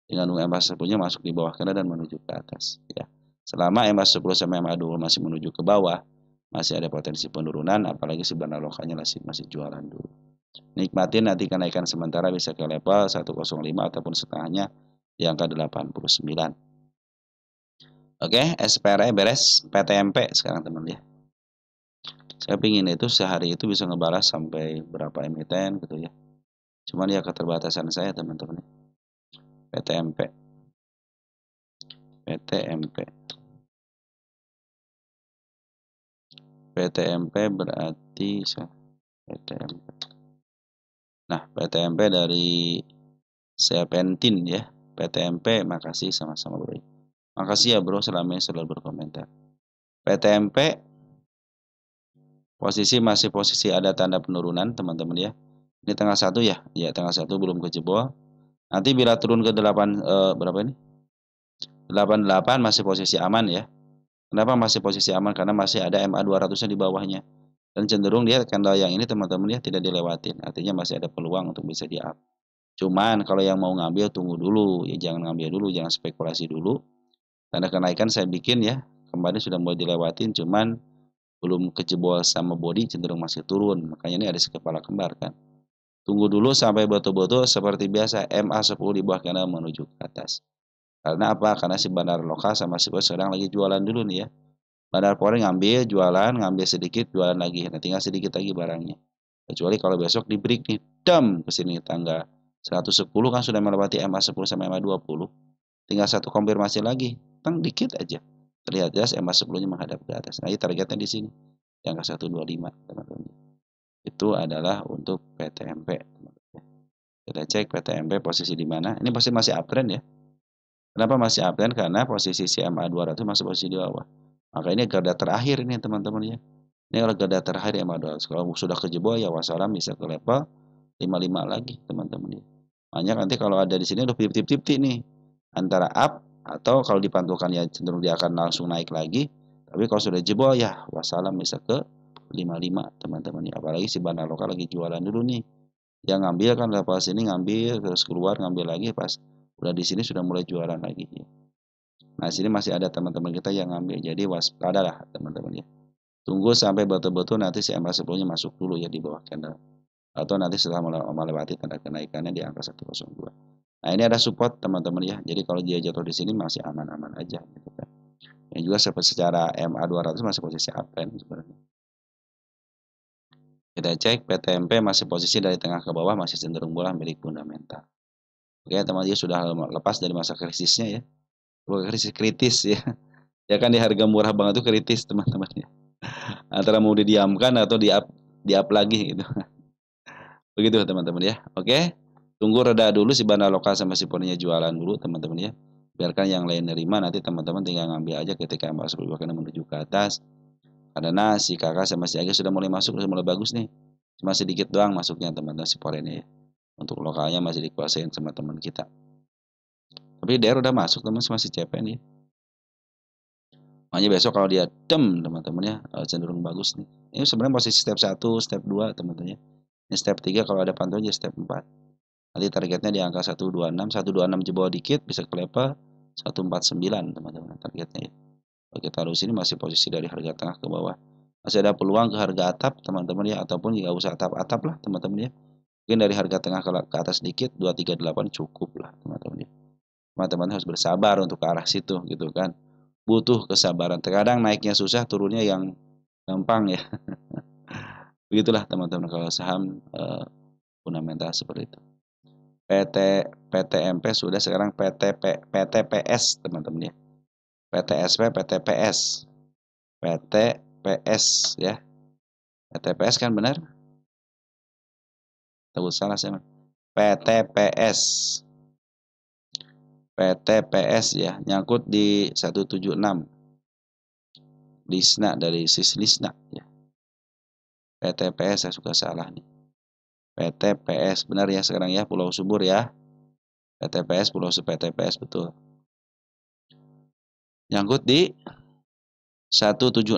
Tinggal nunggu MA 10-nya masuk di bawah kena dan menuju ke atas ya. Selama MA 10 sampai MA 20 masih menuju ke bawah, masih ada potensi penurunan apalagi sebenarnya lokanya masih jualan dulu. Nikmatin nanti kenaikan sementara bisa ke level 105 ataupun setengahnya di angka 89. Oke, SPRE beres, PTMP sekarang teman ya. Saya pingin itu sehari itu bisa ngebalas sampai berapa emiten gitu ya. Cuman ya keterbatasan saya teman-teman. PTMP. PTMP. PTMP berarti PTMP. Nah, PTMP dari Sepentin ya. PTMP makasih sama-sama bro. Makasih ya bro selama ini selalu berkomentar. PTMP posisi masih posisi ada tanda penurunan teman-teman ya. Ini tanggal 1 ya. Ya, tanggal 1 belum kejebol. Nanti bila turun ke 8 berapa ini? 88 masih posisi aman ya. Kenapa masih posisi aman? Karena masih ada MA 200-nya di bawahnya. Dan cenderung dia candle yang ini teman-teman ya tidak dilewatin. Artinya masih ada peluang untuk bisa di up. Cuman kalau yang mau ngambil tunggu dulu ya, jangan ngambil dulu, jangan spekulasi dulu. Tanda kenaikan saya bikin ya. Kemarin sudah mulai dilewatin cuman belum kejebol sama body cenderung masih turun. Makanya ini ada si kepala kembar kan. Tunggu dulu sampai betul-betul seperti biasa MA10 di bawah candle menuju ke atas. Karena apa? Karena si bandar lokal sama si bos sedang lagi jualan dulu nih ya. Bandar Polri ngambil, jualan, ngambil sedikit, jualan lagi. Nah, tinggal sedikit lagi barangnya. Kecuali kalau besok di break nih, dam ke sini tangga 110 kan sudah melewati MA10 sampai MA20. Tinggal satu konfirmasi lagi, tang dikit aja. Terlihat jelas MA10-nya menghadap ke atas. Nah, ini targetnya di sini. Yang ke 125, teman-teman. Itu adalah untuk PTMP. Kita cek PTMP posisi di mana. Ini pasti masih uptrend ya. Kenapa masih uptrend? Karena posisi CMA 200 masih posisi di bawah. Maka ini garda terakhir ini teman-teman ya. Ini kalau garda terakhir MA 200. Kalau sudah kejebol ya wassalam bisa ke level 55 lagi teman-teman ya. Makanya nanti kalau ada di sini udah tip-tip nih antara up atau kalau dipantulkan ya cenderung dia akan langsung naik lagi. Tapi kalau sudah jebol ya wassalam bisa ke 55 teman-teman ya. Apalagi si bandar lokal lagi jualan dulu nih. Yang ngambil kan level sini ngambil terus keluar ngambil lagi pas udah di sini sudah mulai jualan lagi ya. Nah, sini masih ada teman-teman kita yang ngambil. Jadi waspada lah teman-teman ya. Tunggu sampai betul-betul nanti si MA10-nya masuk dulu ya di bawah candle. Atau nanti setelah melewati tanda kenaikannya di angka 102. Nah, ini ada support teman-teman ya. Jadi kalau dia jatuh di sini masih aman-aman aja gitu kan. Yang juga secara MA 200 masih posisi uptrend sebenarnya. Kita cek PTMP masih posisi dari tengah ke bawah masih cenderung bola milik fundamental. Oke, teman-teman dia sudah lepas dari masa krisisnya ya. Bukan krisis kritis ya. Ya kan di harga murah banget itu kritis teman-teman ya. Antara mau didiamkan atau di up lagi gitu. Begitu teman-teman ya. Oke. Tunggu reda dulu si bandar lokal sama si poninya jualan dulu teman-teman ya. Biarkan yang lain nerima, nanti teman-teman tinggal ngambil aja ketika MA10 menuju ke atas. Karena si kakak sama si Aga sudah mulai masuk, sudah mulai bagus nih. Cuma sedikit doang masuknya teman-teman si Porennya ya. Untuk lokalnya masih dikuasain sama teman kita. Tapi DR udah masuk teman sama si CP nih. Makanya besok kalau dia teman-teman ya cenderung bagus nih. Ini sebenarnya posisi step 1, step 2 teman-teman ya. Ini step 3 kalau ada pantun aja step 4. Nanti targetnya di angka 126, 126 jebol dikit bisa ke level 149 teman-teman targetnya ya. Kalau kita harus ini masih posisi dari harga tengah ke bawah. Masih ada peluang ke harga atap teman-teman ya, ataupun nggak usah atap-atap lah teman-teman ya. Mungkin dari harga tengah ke atas dikit 238 cukup lah teman-teman ya. Teman-teman harus bersabar untuk ke arah situ gitu kan. Butuh kesabaran. Terkadang naiknya susah, turunnya yang gampang ya. Begitulah teman-teman kalau saham fundamental seperti itu. PTMP sudah, sekarang PTPS teman-teman ya. PTSP, PTPS. PTPS ya. PTPS kan benar? Takut salah saya. PTPS. PTPS ya, nyangkut di 176. Lisna dari Lisna ya. PTPS saya suka salah nih. PTPS benar ya sekarang ya, Pulau Subur ya. PTPS Pulau PTPS betul. Nyangkut di 176.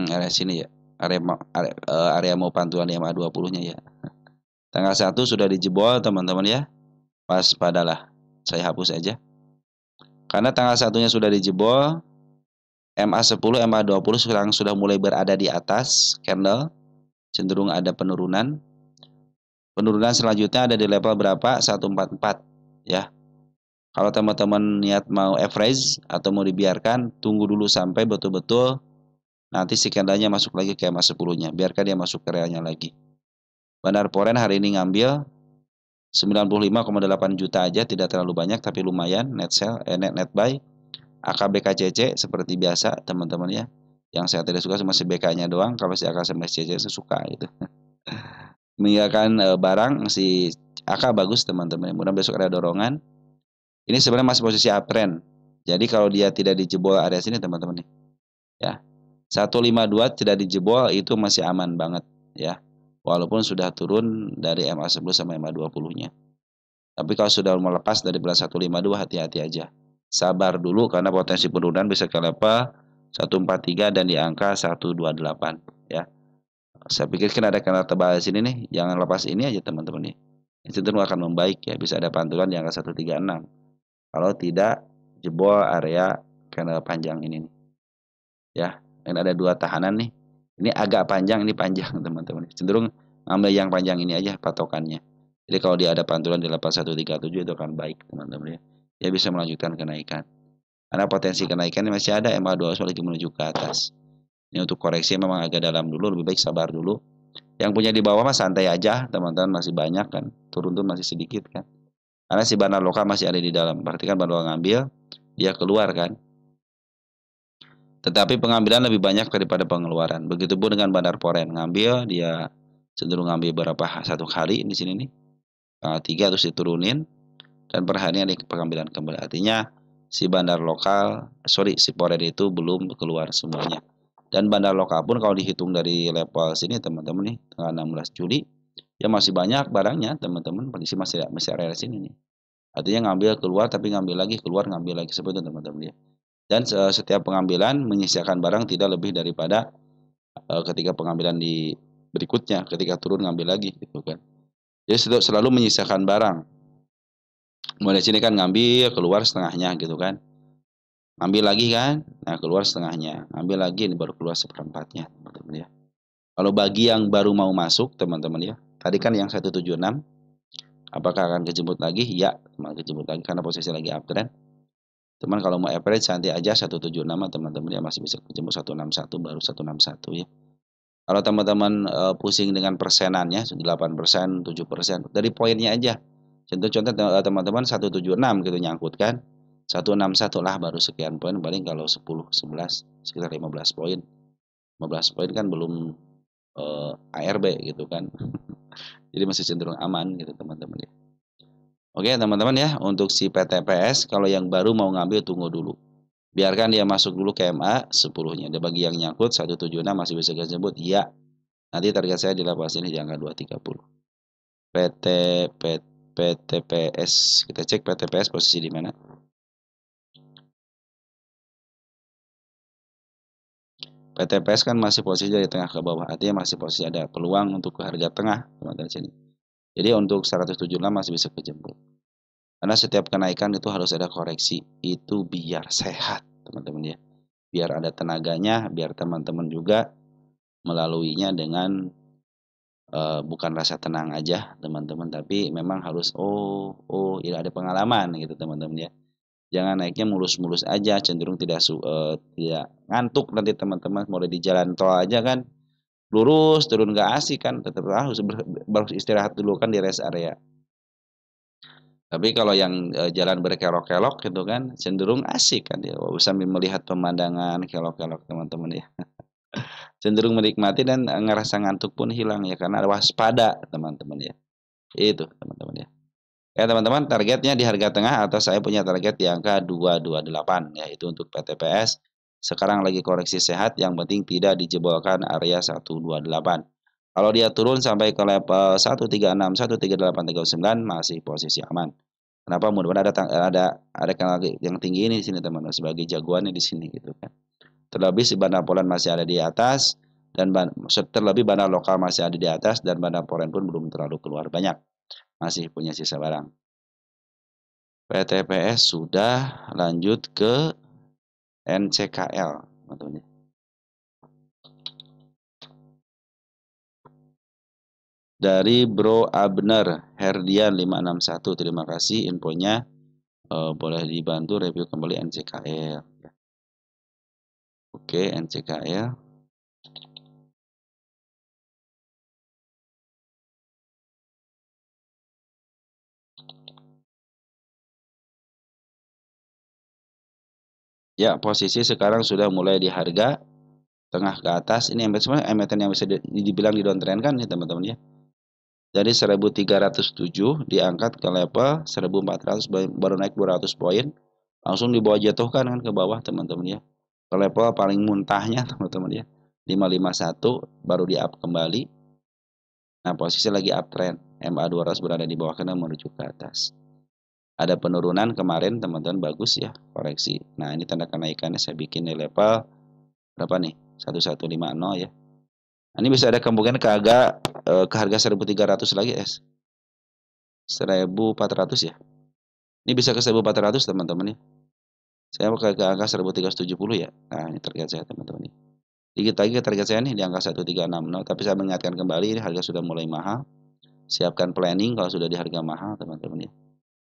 Area sini ya. Area mau pantulan yang 20-nya ya. Tanggal 1 sudah dijebol teman-teman ya. Waspadalah. Saya hapus aja. Karena tanggal 1-nya sudah dijebol, MA10, MA20 sekarang sudah mulai berada di atas candle. Cenderung ada penurunan. Penurunan selanjutnya ada di level berapa? 144 ya. Kalau teman-teman niat mau average atau mau dibiarkan, tunggu dulu sampai betul-betul nanti si candlenya masuk lagi ke MA10-nya. Biarkan dia masuk ke realnya lagi. Bandar Poren hari ini ngambil 95,8 juta aja, tidak terlalu banyak tapi lumayan net sell, net buy. AKBKCC seperti biasa teman-teman ya. Yang saya tidak suka cuma si BK-nya doang, kalau si AK sama si CC saya suka gitu. Meninggalkan barang si AK bagus teman-teman. Mudah besok ada dorongan. Ini sebenarnya masih posisi uptrend. Jadi kalau dia tidak dijebol area sini teman-teman nih. Ya. 152 tidak dijebol itu masih aman banget ya. Walaupun sudah turun dari MA10 sama MA20-nya. Tapi kalau sudah melepas dari belas 152 hati-hati aja. Sabar dulu karena potensi penurunan bisa ke level 143 dan di angka 128 ya. Saya pikirkan ada kanal tebal di sini nih, jangan lepas ini aja teman-teman nih. Itu akan membaik ya, bisa ada pantulan di angka 136. Kalau tidak jebol area kanal panjang ini nih. Ya, ini ada dua tahanan nih. Ini agak panjang, ini panjang teman-teman. Cenderung ambil yang panjang ini aja patokannya. Jadi kalau dia ada pantulan di 8137 itu akan baik teman-teman ya. Dia bisa melanjutkan kenaikan. Karena potensi kenaikan masih ada, MA200 lagi menuju ke atas. Ini untuk koreksi memang agak dalam dulu, lebih baik sabar dulu. Yang punya di bawah mah santai aja, teman-teman masih banyak kan. Turun-turun masih sedikit kan. Karena si bandar lokal masih ada di dalam. Berarti kan bandar ngambil, dia keluar kan. Tetapi pengambilan lebih banyak daripada pengeluaran. Begitupun dengan bandar Poren, ngambil dia cenderung ngambil berapa satu kali di sini nih. 3 terus diturunin dan per hari ada pengambilan kembali. Artinya si bandar lokal, si Poren itu belum keluar semuanya. Dan bandar lokal pun kalau dihitung dari level sini teman-teman nih, tanggal 16 Juli, ya masih banyak barangnya teman-teman, masih area sini nih. Artinya ngambil keluar tapi ngambil lagi keluar ngambil lagi seperti itu teman-teman ya. Dan setiap pengambilan menyisakan barang tidak lebih daripada ketika pengambilan di berikutnya, ketika turun ngambil lagi gitu kan. Jadi selalu menyisakan barang. Mulai sini kan ngambil keluar setengahnya gitu kan. Ngambil lagi kan, nah keluar setengahnya. Ngambil lagi ini baru keluar seperempatnya teman-teman ya. Kalau bagi yang baru mau masuk teman-teman ya, tadi kan yang 176, apakah akan kejemput lagi? Ya, memang kejemput lagi karena posisi lagi uptrend. Teman kalau mau average nanti aja 176 teman-teman ya masih bisa kejemput 161 baru 161 ya. Kalau teman-teman pusing dengan persenannya 8%, 7%, dari poinnya aja. Contoh-contoh teman-teman 176 gitu nyangkut kan. 161 lah baru sekian poin, paling kalau 10, 11 sekitar 15 poin. 15 poin kan belum ARB gitu kan. Jadi masih cenderung aman gitu teman-teman ya. Oke teman-teman ya, untuk si PTPS kalau yang baru mau ngambil tunggu dulu. Biarkan dia masuk dulu ke MA 10-nya. Dan bagi yang nyangkut 176 masih bisa dijemput, iya. Nanti target saya di level sini di angka 230. PT, PTPS, kita cek PTPS posisi di mana. PTPS kan masih posisi dari tengah ke bawah, artinya masih posisi ada peluang untuk ke harga tengah teman-teman sini. Jadi untuk 176 masih bisa kejemput. Karena setiap kenaikan itu harus ada koreksi, itu biar sehat teman-teman ya. Biar ada tenaganya, biar teman-teman juga melaluinya dengan bukan rasa tenang aja teman-teman, tapi memang harus ya ada pengalaman gitu teman-teman ya. Jangan naiknya mulus-mulus aja, cenderung tidak ngantuk nanti teman-teman. Mulai di jalan tol aja kan lurus turun nggak asik kan, tetap harus istirahat dulu kan di rest area. Tapi kalau yang jalan berkelok-kelok gitu kan cenderung asik kan ya, sambil melihat pemandangan kelok-kelok teman-teman ya. Cenderung menikmati dan ngerasa ngantuk pun hilang ya karena waspada teman-teman ya. Itu teman-teman ya. Ya teman-teman, targetnya di harga tengah atau saya punya target di angka 228 ya, itu untuk PTPS. Sekarang lagi koreksi sehat, yang penting tidak dijebolkan area 128. Kalau dia turun sampai ke level 136, 138, 39 masih posisi aman. Kenapa? Mudah-mudahan ada yang tinggi ini di sini teman-teman sebagai jagoannya di sini gitu kan. Terlebih si bandar Poland masih ada di atas dan terlebih bandar lokal masih ada di atas dan bandar Poland pun belum terlalu keluar banyak. Masih punya sisa barang. PTPS sudah, lanjut ke NCKL teman-teman. Dari Bro Abner Herdian 561, terima kasih infonya. Boleh dibantu review kembali NCKL. Oke, NCKL. Ya, posisi sekarang sudah mulai di harga tengah ke atas. Ini sebenarnya emiten yang bisa dibilang di downtrend kan nih teman-teman ya. Jadi 1307 diangkat ke level 1400, baru naik 200 poin. Langsung dibawa jatuhkan kan ke bawah teman-teman ya. Ke level paling muntahnya teman-teman ya. 551 baru di up kembali. Nah, posisi lagi uptrend. MA 200 berada di bawah karena menuju ke atas. Ada penurunan kemarin teman-teman, bagus ya koreksi. Nah, ini tanda kenaikannya saya bikin di level berapa nih? 1150 ya. Nah, ini bisa ada kemungkinan ke harga 1300 lagi es. 1400 ya. Ini bisa ke 1400 teman-teman ya. Saya mau ke angka 1370 ya. Nah, ini target saya teman-teman. Dikit lagi ke target saya nih di angka 1360. Tapi saya mengingatkan kembali ini harga sudah mulai mahal. Siapkan planning kalau sudah di harga mahal teman-teman ya.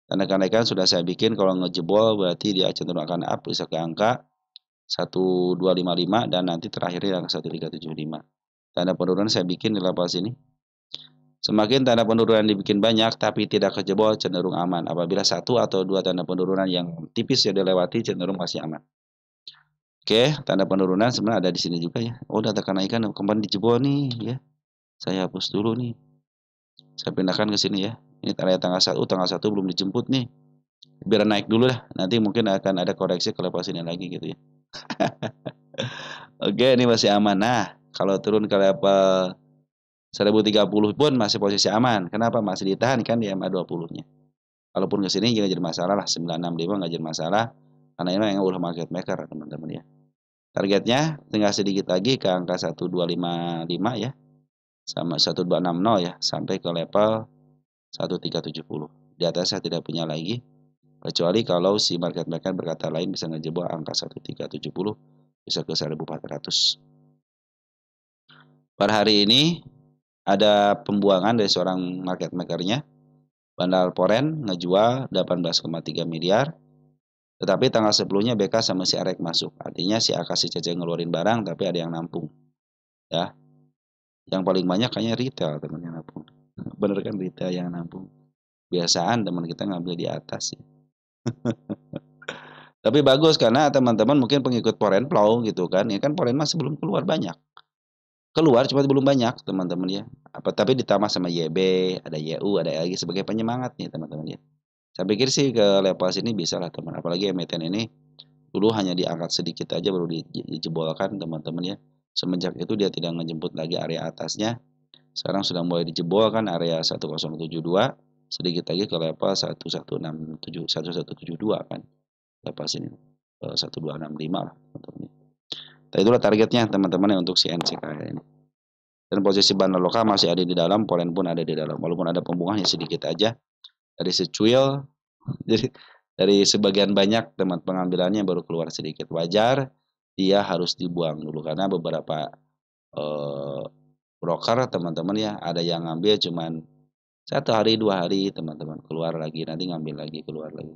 Tanda kenaikan sudah saya bikin, kalau ngejebol berarti dia cenderung akan up bisa ke angka 1255 dan nanti terakhir di angka 1375. Tanda penurunan saya bikin di level sini. Semakin tanda penurunan dibikin banyak tapi tidak kejebol cenderung aman. Apabila satu atau dua tanda penurunan yang tipis yang dilewati cenderung masih aman. Oke, tanda penurunan sebenarnya ada di sini juga ya. Oh, data kenaikan kemarin dijebol nih ya. Saya hapus dulu nih. Saya pindahkan ke sini ya. Ini tanggal 1 belum dijemput nih. Biar naik dulu lah. Nanti mungkin akan ada koreksi ke level sini lagi gitu ya. Oke, ini masih aman. Nah, kalau turun ke level 1030 pun masih posisi aman. Kenapa? Masih ditahan kan di MA 20-nya. Kalaupun ke sini nggak jadi masalah lah, 965 nggak jadi masalah. Karena ini yang udah market maker teman-teman ya. Targetnya tinggal sedikit lagi ke angka 1255 ya. Sama 1260 ya, sampai ke level 1370. Di atas saya tidak punya lagi. Kecuali kalau si market maker berkata lain bisa ngejebol angka 1370 bisa ke 1400. Per hari ini ada pembuangan dari seorang market makernya. Bandar Poren ngejual 18,3 miliar. Tetapi tanggal 10-nya BK sama si Arek masuk. Artinya si AK si Cece ngeluarin barang tapi ada yang nampung. Ya. Yang paling banyak kayaknya retail teman yang nampung. Bener kan retail yang nampung. Biasaan teman kita ngambil di atas ya. Tapi bagus karena teman-teman mungkin pengikut Poren Plow gitu kan. Ya kan Poren masih belum keluar banyak. keluar cuma belum banyak teman-teman ya. Tapi ditambah sama YB, ada YU, ada lagi sebagai penyemangat nih teman-teman ya. Saya pikir sih ke level sini bisa lah teman. Apalagi emiten ini dulu hanya diangkat sedikit aja baru dijebolkan teman-teman ya. Semenjak itu dia tidak ngejemput lagi area atasnya. Sekarang sudah mulai dijebolkan area 1072, sedikit lagi ke level 1172 kan. Level sini 1265 lah teman-teman. Nah, itulah targetnya teman-teman ya untuk si NCKL ini. Dan posisi bandar lokal masih ada di dalam, polen pun ada di dalam. Walaupun ada pembunganya sedikit aja dari secuil, jadi dari sebagian banyak teman pengambilannya baru keluar sedikit. Wajar dia harus dibuang dulu karena beberapa broker teman-teman ya ada yang ngambil cuman 1 hari 2 hari teman-teman keluar lagi nanti ngambil lagi keluar lagi.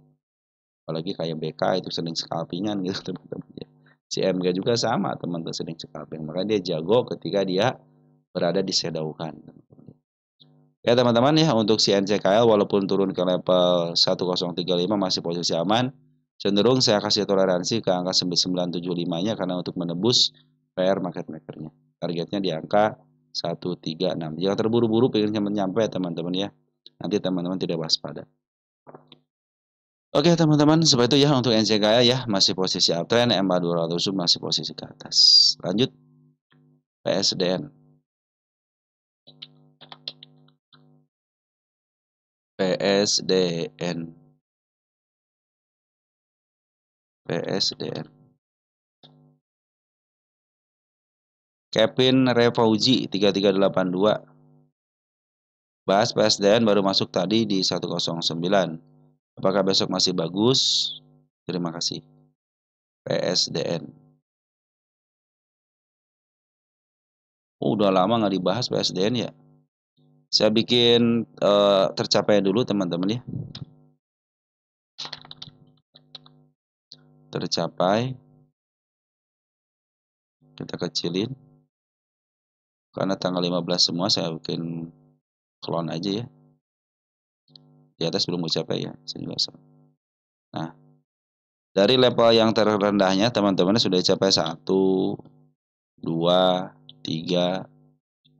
Apalagi kayak BK itu sering scalpingan gitu teman-teman ya. Si MG juga sama teman-teman sering scalping. Makanya dia jago ketika dia berada di sedaukan. Ya teman-teman ya untuk si NCKL walaupun turun ke level 1035 masih posisi aman. Cenderung saya kasih toleransi ke angka 9975-nya karena untuk menebus PR market makernya. Targetnya di angka 136. Jangan terburu-buru pengen nyampe teman-teman ya. Nanti teman-teman tidak waspada. Oke teman-teman, seperti itu ya untuk NCKL ya, masih posisi uptrend, MA200 masih posisi ke atas. Lanjut PSDN. PSDN. PSDN. Kevin Refauzi 3382. Bahas PSDN baru masuk tadi di 109. Apakah besok masih bagus? Terima kasih. PSDN. Udah lama nggak dibahas PSDN ya. Saya bikin tercapai dulu teman-teman ya. Tercapai. Kita kecilin. Karena tanggal 15 semua saya bikin clone aja ya. Di atas belum mencapai ya. Sini juga sama. Nah, dari level yang terendahnya teman-teman sudah dicapai 1, 2, 3,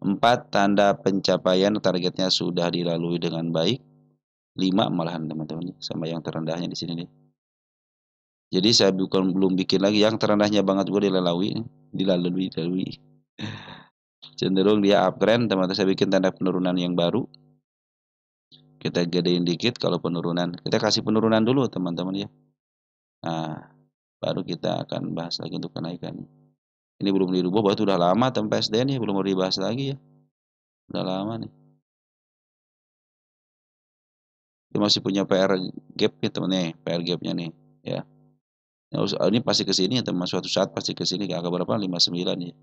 4 tanda pencapaian targetnya sudah dilalui dengan baik. 5 malahan teman-teman sama yang terendahnya di sini nih. Jadi saya belum bikin lagi yang terendahnya banget gue dilalui. Cenderung dia uptrend teman-teman, saya bikin tanda penurunan yang baru. Kita gedein dikit kalau penurunan. Kita kasih penurunan dulu teman-teman ya. Nah, baru kita akan bahas lagi untuk kenaikan. Ini belum dirubah, berarti udah lama tempat PSDN ya, belum mau dibahas lagi ya. Udah lama nih. Dia masih punya PR gap nih teman nih, PR gapnya nih ya. Ini pasti ke sini ya teman, suatu saat pasti ke sini ke angka berapa? 59 ya.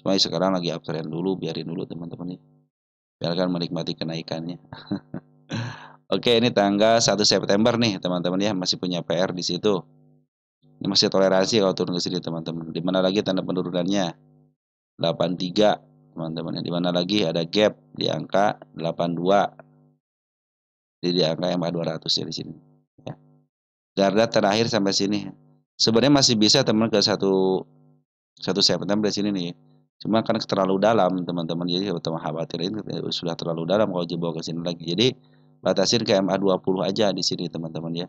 Cuma sekarang lagi uptrend dulu, biarin dulu teman-teman nih. Biarkan menikmati kenaikannya. Oke, ini tanggal 1 September nih teman-teman ya, masih punya PR di situ. Ini masih toleransi kalau turun ke sini teman-teman. Di mana lagi tanda penurunannya? 83 teman-teman. Di mana lagi ada gap di angka 82. Di angka MA 200 ya di sini. Ya. Garda terakhir sampai sini. Sebenarnya masih bisa teman ke 1 September di sini nih. Cuma kan terlalu dalam teman-teman. Jadi teman khawatirin sudah terlalu dalam kalau jebol ke sini lagi. Jadi batasin ke MA 20 aja di sini teman-teman ya.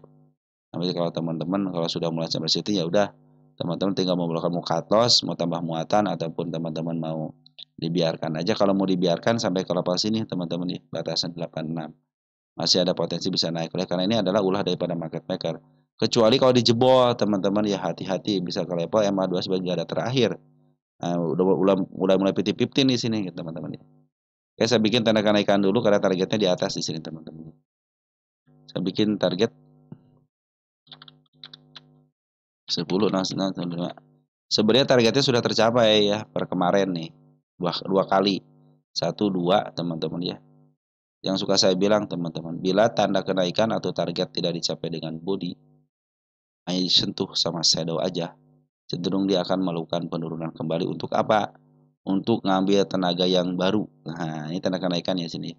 Nanti kalau teman-teman kalau sudah mulai sampai situ ya udah teman-teman tinggal mau melakukan mau cut loss, mau tambah muatan ataupun teman-teman mau dibiarkan aja. Kalau mau dibiarkan sampai ke level sini teman-teman ya, batasan 86. Masih ada potensi bisa naik oleh karena ini adalah ulah daripada market maker. Kecuali kalau dijebol teman-teman ya hati-hati bisa ke level MA2 sebagai garda terakhir. Nah, udah mulai piti-piti di sini teman-teman ya. Oke, saya bikin tanda kenaikan dulu karena targetnya di atas di sini teman-teman. Saya bikin target 10 sebenarnya targetnya sudah tercapai ya per kemarin nih dua kali 1 2 teman-teman ya. Yang suka saya bilang teman-teman, bila tanda kenaikan atau target tidak dicapai dengan body hanya disentuh sama shadow aja, cenderung dia akan melakukan penurunan kembali. Untuk apa? Untuk ngambil tenaga yang baru. Nah, ini tanda kenaikan ya sini.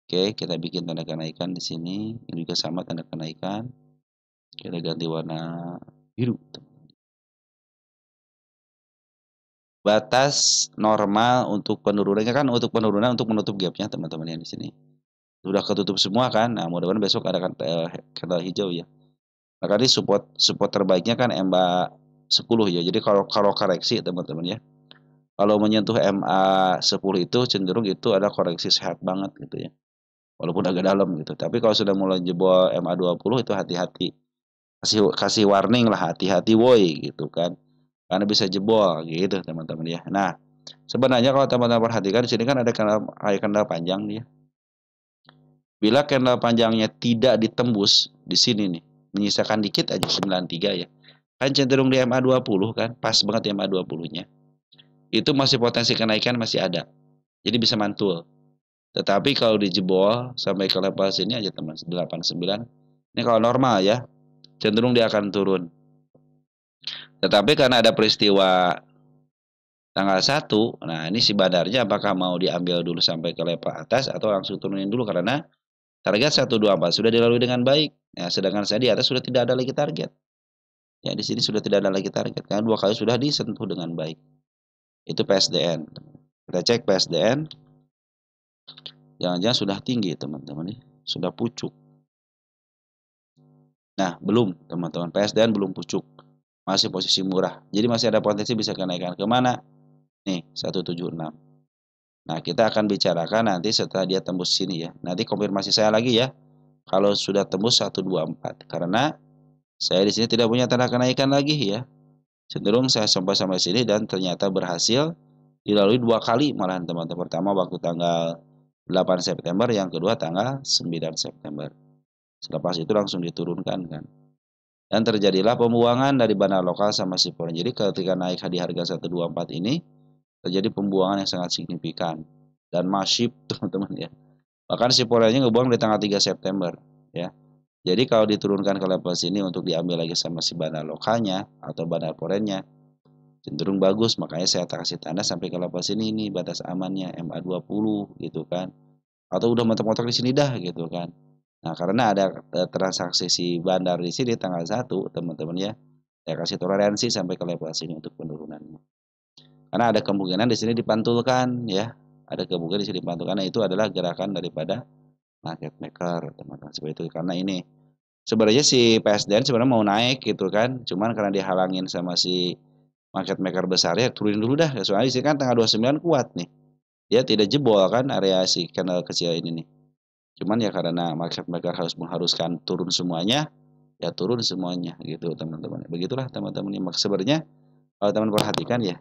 Oke, kita bikin tanda kenaikan di sini. Ini juga sama tanda kenaikan. Kita ganti warna biru. batas normal untuk penurunannya kan, untuk penurunan untuk menutup gapnya teman-teman yang di sini. Sudah ketutup semua kan. Nah, mudah-mudahan besok ada candle hijau ya. Maka ini support support terbaiknya kan MA 10 ya. Jadi kalau kalau koreksi teman-teman ya. Kalau menyentuh MA 10 itu cenderung itu ada koreksi sehat banget gitu ya. Walaupun agak dalam gitu. Tapi kalau sudah mulai jebol MA 20 itu hati-hati. Kasih kasih warning lah, hati-hati woi gitu kan. Karena bisa jebol gitu teman-teman ya. Nah, sebenarnya kalau teman-teman perhatikan di sini kan ada candle panjang nih ya. Bila candle panjangnya tidak ditembus di sini nih, menyisakan dikit aja 93 ya. Kan cenderung di MA 20 kan, pas banget MA 20-nya. Itu masih potensi kenaikan masih ada. Jadi bisa mantul. Tetapi kalau dijebol sampai ke level sini aja teman 89. Ini kalau normal ya, cenderung dia akan turun. Tetapi karena ada peristiwa tanggal 1, nah ini si badarnya apakah mau diambil dulu sampai ke level atas atau langsung turunin dulu karena target 124 sudah dilalui dengan baik. Ya, sedangkan saya di atas sudah tidak ada lagi target. Ya, di sini sudah tidak ada lagi target karena 2 kali sudah disentuh dengan baik. Itu PSDN. Kita cek PSDN. Jangan-jangan sudah tinggi, teman-teman nih. Sudah pucuk. Nah, belum, teman-teman. PSDN belum pucuk. Masih posisi murah. Jadi masih ada potensi bisa kenaikan kemana? Nih, 176. Nah, kita akan bicarakan nanti setelah dia tembus sini ya. Nanti konfirmasi saya lagi ya. Kalau sudah tembus 124. Karena saya di sini tidak punya tanda kenaikan lagi ya. Cenderung saya sampai sini dan ternyata berhasil dilalui 2 kali malahan teman-teman. Pertama waktu tanggal 8 September, yang kedua tanggal 9 September. Selepas itu langsung diturunkan kan. Dan terjadilah pembuangan dari bandar lokal sama Sipor. Jadi ketika naik di harga 124 ini terjadi pembuangan yang sangat signifikan dan masif teman-teman ya. Bahkan Sipornya ngebuang di tanggal 3 September ya. Jadi kalau diturunkan ke level sini untuk diambil lagi sama si bandar lokalnya atau bandar forennya cenderung bagus, makanya saya kasih tanda sampai ke level sini ini batas amannya MA 20 gitu kan. Atau udah mentok-mentok di sini dah gitu kan. Nah, karena ada transaksi si bandar di sini tanggal 1, teman-teman ya. Saya kasih toleransi sampai ke level sini untuk penurunannya. Karena ada kemungkinan di sini dipantulkan ya. Ada kemungkinan di sini dipantulkan. Nah, itu adalah gerakan daripada market maker, teman-teman. Seperti itu. Karena ini sebenarnya si PSDN sebenarnya mau naik gitu kan. Cuman karena dihalangin sama si market maker besarnya, turunin dulu dah. Soalnya di sini kan tanggal 29 kuat nih. Dia tidak jebol kan area si candle kecil ini nih. Cuman ya karena market maker harus mengharuskan turun semuanya, ya turun semuanya gitu teman-teman. Begitulah teman-teman. Sebenarnya kalau teman perhatikan ya,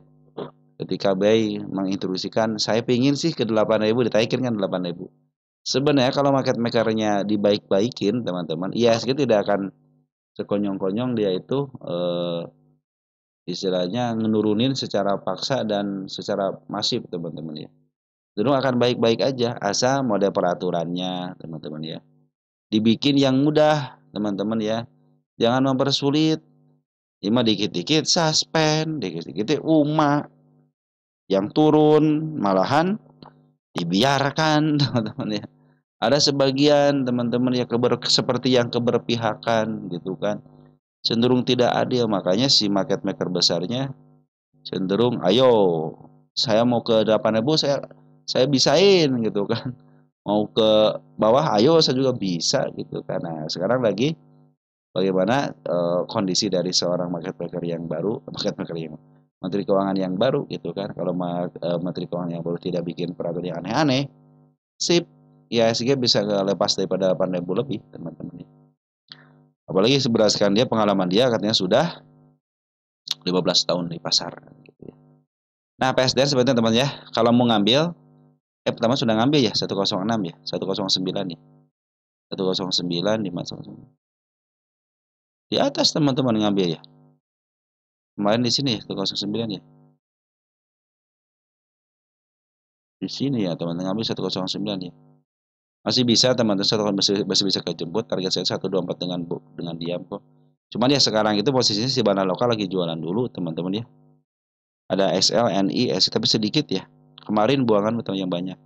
ketika BI menginstruksikan saya pingin sih ke 8.000 ditaikin kan 8.000. Sebenarnya kalau market makernya dibaik-baikin teman-teman, IHSG tidak akan sekonyong-konyong dia itu istilahnya menurunin secara paksa dan secara masif teman-teman ya. Itu akan baik-baik aja asal model peraturannya teman-teman ya. Dibikin yang mudah teman-teman ya. Jangan mempersulit. Ima dikit-dikit suspend, dikit-dikit yang turun malahan dibiarkan teman-teman ya. Ada sebagian teman-teman ya seperti yang keberpihakan gitu kan. Cenderung tidak adil, makanya si market maker besarnya cenderung ayo saya mau ke 8.000 saya bisain gitu kan. Mau ke bawah ayo saya juga bisa gitu kan. Nah, sekarang lagi bagaimana kondisi dari seorang market maker yang baru, market maker yang menteri keuangan yang baru gitu kan. Kalau menteri keuangan yang baru tidak bikin peraturan yang aneh-aneh, sip, IHSG bisa lepas daripada 8.000 lebih teman-teman. Apalagi berdasarkan dia pengalaman dia katanya sudah 15 tahun di pasar gitu ya. Nah, PSDN sebenarnya teman ya, kalau mau ngambil pertama sudah ngambil ya 106 ya, 109 ya. 109 509. Di atas teman-teman ngambil ya. Kemarin di sini ya 109 ya. Di sini ya teman-teman ngambil 109 ya. Masih bisa teman-teman masih bisa kejemput, target saya 124 dengan diam kok. Cuman ya sekarang itu posisinya si bandar lokal lagi jualan dulu teman-teman ya. Ada SL, NI, S tapi sedikit ya. Kemarin buangan betul yang banyak.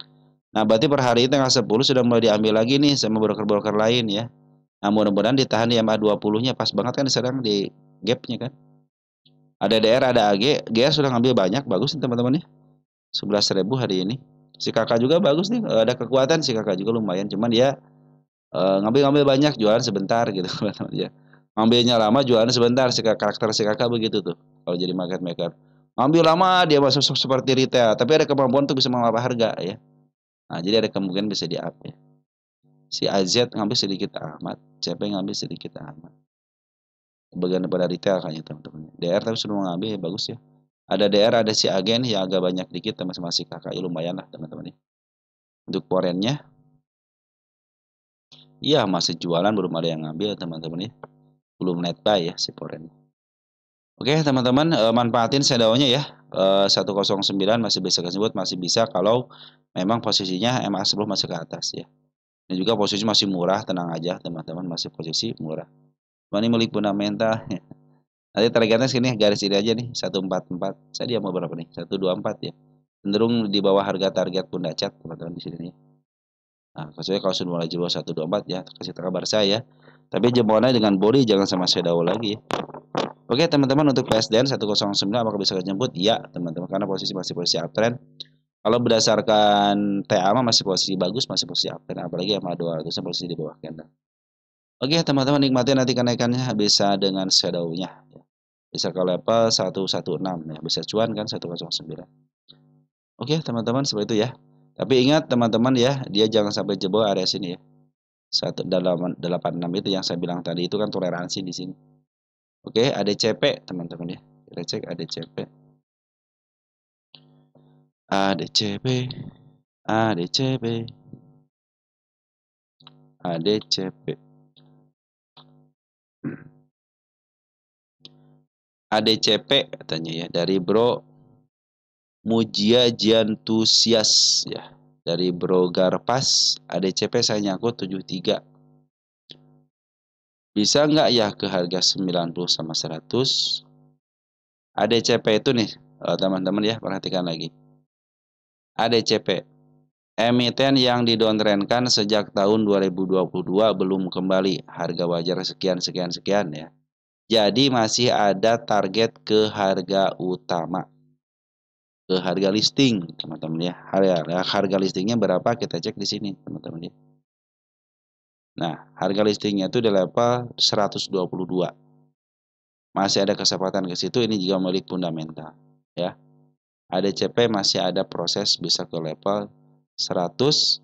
Nah, berarti per hari ini tanggal 10 sudah mulai diambil lagi nih sama broker-broker lain ya. Nah, mudah-mudahan ditahan di MA 20-nya pas banget kan sekarang di gap-nya kan. Ada DR, ada AG. GR sudah ngambil banyak, bagus nih teman-teman ya. 11.000 hari ini. Si kakak juga bagus nih, ada kekuatan si kakak juga lumayan. Cuman dia ngambil-ngambil banyak, jualan sebentar gitu teman-teman ya. Ngambilnya lama, jualan sebentar. Karakter si kakak begitu tuh. Kalau jadi market maker. Ngambil lama dia masuk seperti retail, tapi ada kemampuan untuk bisa mengapa harga ya. Nah, jadi ada kemungkinan bisa di up ya. Si AZ ngambil sedikit amat, CP ngambil sedikit amat. Bagian daripada retail kayaknya teman-teman. DR tapi sudah mengambil ya bagus ya. Ada DR, ada si agen yang agak banyak dikit teman-teman, si kakak ya lumayan lah teman-teman ya. Untuk forennya, iya masih jualan, belum ada yang ngambil teman-teman ya. Belum net buy ya si foren. Oke teman-teman, manfaatin shadownya ya. 109 masih bisa disebut, masih bisa kalau memang posisinya MA10 masih ke atas ya. Dan juga posisi masih murah, tenang aja teman-teman, masih posisi murah. Ini milik fundamental. Nanti targetnya sini garis ini aja nih, 144. Saya dia mau berapa nih? 124 ya. Cenderung di bawah harga target Pundacat teman-teman di sini nih. Nah, kecuali kalau sudah mulai jebol 124 ya, kasih kabar saya. Tapi jebolannya dengan body, jangan sama shadow lagi ya. Oke teman-teman, untuk PSDN 109 apakah bisa jemput? Ya teman-teman, karena posisi masih posisi uptrend. Kalau berdasarkan TA masih posisi bagus, masih posisi uptrend, apalagi MA 200 posisi di bawah candle. Oke teman-teman, nikmati nanti kenaikannya bisa dengan shadow-nya. Bisa ke level 116 ya, bisa cuan kan 109. Oke teman-teman, seperti itu ya. Tapi ingat teman-teman ya, dia jangan sampai jebol area sini ya. 186 itu yang saya bilang tadi, itu kan toleransi di sini. Oke, ADCP teman-teman ya. Kita cek ADCP. ADCP. ADCP. ADCP. ADCP katanya ya, dari Bro Mujia Jantusias ya. Dari Bro Garpas, ADCP saya nyangkut 73. Bisa nggak ya ke harga 90 sama 100? ADCP itu nih, teman-teman ya, perhatikan lagi. ADCP, emiten yang didowntrendkan sejak tahun 2022 belum kembali. Harga wajar sekian, sekian, sekian ya. Jadi masih ada target ke harga utama. Ke harga listing, teman-teman ya. Harga listingnya berapa kita cek di sini, teman-teman ya. Nah, harga listingnya itu di level 122. Masih ada kesempatan ke situ, ini juga milik fundamental ya. ADCP masih ada proses bisa ke level 122.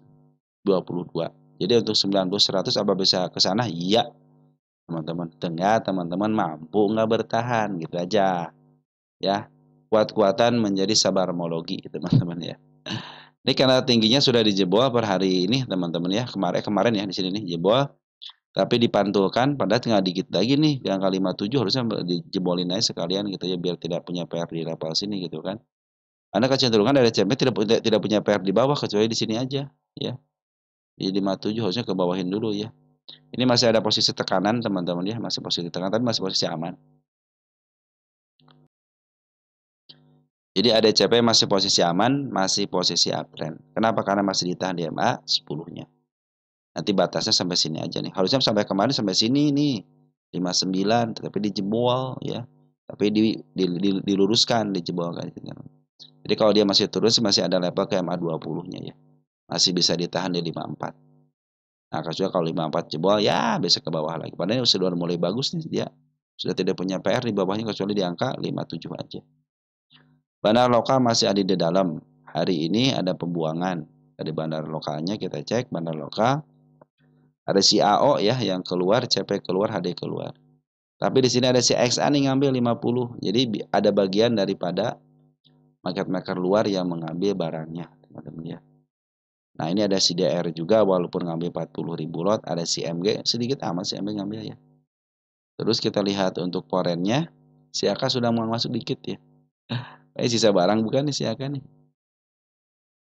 Jadi untuk 90 100 apa bisa ke sana? Iya, teman-teman. Tengah teman-teman mampu nggak bertahan gitu aja ya. Kuat-kuatan menjadi sabar homologi teman-teman ya. Ini karena tingginya sudah dijebol per hari ini teman-teman ya. Kemarin ya di sini nih jebol. Tapi dipantulkan padahal tinggal dikit lagi nih di angka 57, harusnya dijebolin aja sekalian gitu ya biar tidak punya PR di level sini gitu kan. Karena kecenderungan dari CME tidak punya PR di bawah kecuali di sini aja ya. Di 57 harusnya ke bawahin dulu ya. Ini masih ada posisi tekanan teman-teman ya, masih posisi tekanan tapi masih posisi aman. Jadi ADCP masih posisi aman, masih posisi uptrend. Kenapa? Karena masih ditahan di MA 10-nya. Nanti batasnya sampai sini aja nih. Harusnya sampai kemarin sampai sini nih. 59 tapi dijebol ya. Tapi diluruskan, dijebol kan. Jadi kalau dia masih turun masih ada level ke MA 20-nya ya. Masih bisa ditahan di 54. Nah, kecuali kalau 54 jebol ya bisa ke bawah lagi. Padahal sudah mulai bagus nih dia. Sudah tidak punya PR di bawahnya kecuali di angka 57 aja. Bandar lokal masih ada di dalam. Hari ini ada pembuangan. Dari bandar lokalnya kita cek bandar lokal. Ada si AO ya yang keluar, CP keluar, HD keluar. Tapi di sini ada si XA nih ngambil 50. Jadi ada bagian daripada market maker luar yang mengambil barangnya, teman-teman ya. Nah, ini ada si DR juga walaupun ngambil 40.000 lot, ada si MG sedikit amat si MG ngambil ya. Terus kita lihat untuk forennya, si AK sudah mau masuk dikit ya. Sisa barang bukan nih si AK nih.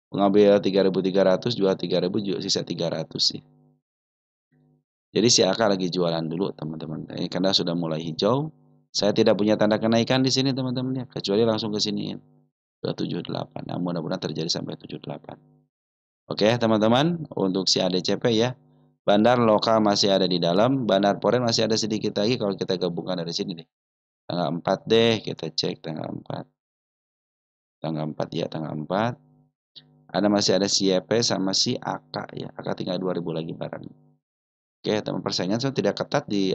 Mengambil 3.300, jual 3.000, jual sisa 300 sih. Jadi si AK lagi jualan dulu teman-teman. Ini karena sudah mulai hijau. Saya tidak punya tanda kenaikan di sini teman-teman ya, kecuali langsung ke sini ke 78. Nah, mudah-mudahan terjadi sampai 78. Oke teman-teman, untuk si ADCP ya. Bandar lokal masih ada di dalam, bandar foreign masih ada sedikit lagi kalau kita gabungkan dari sini nih. Tanggal 4 deh, kita cek tanggal 4. Tanggal 4 ya, tanggal 4. Masih ada si YP sama si AK ya. AK tinggal 2000 lagi barang. Oke, teman persaingan so tidak ketat di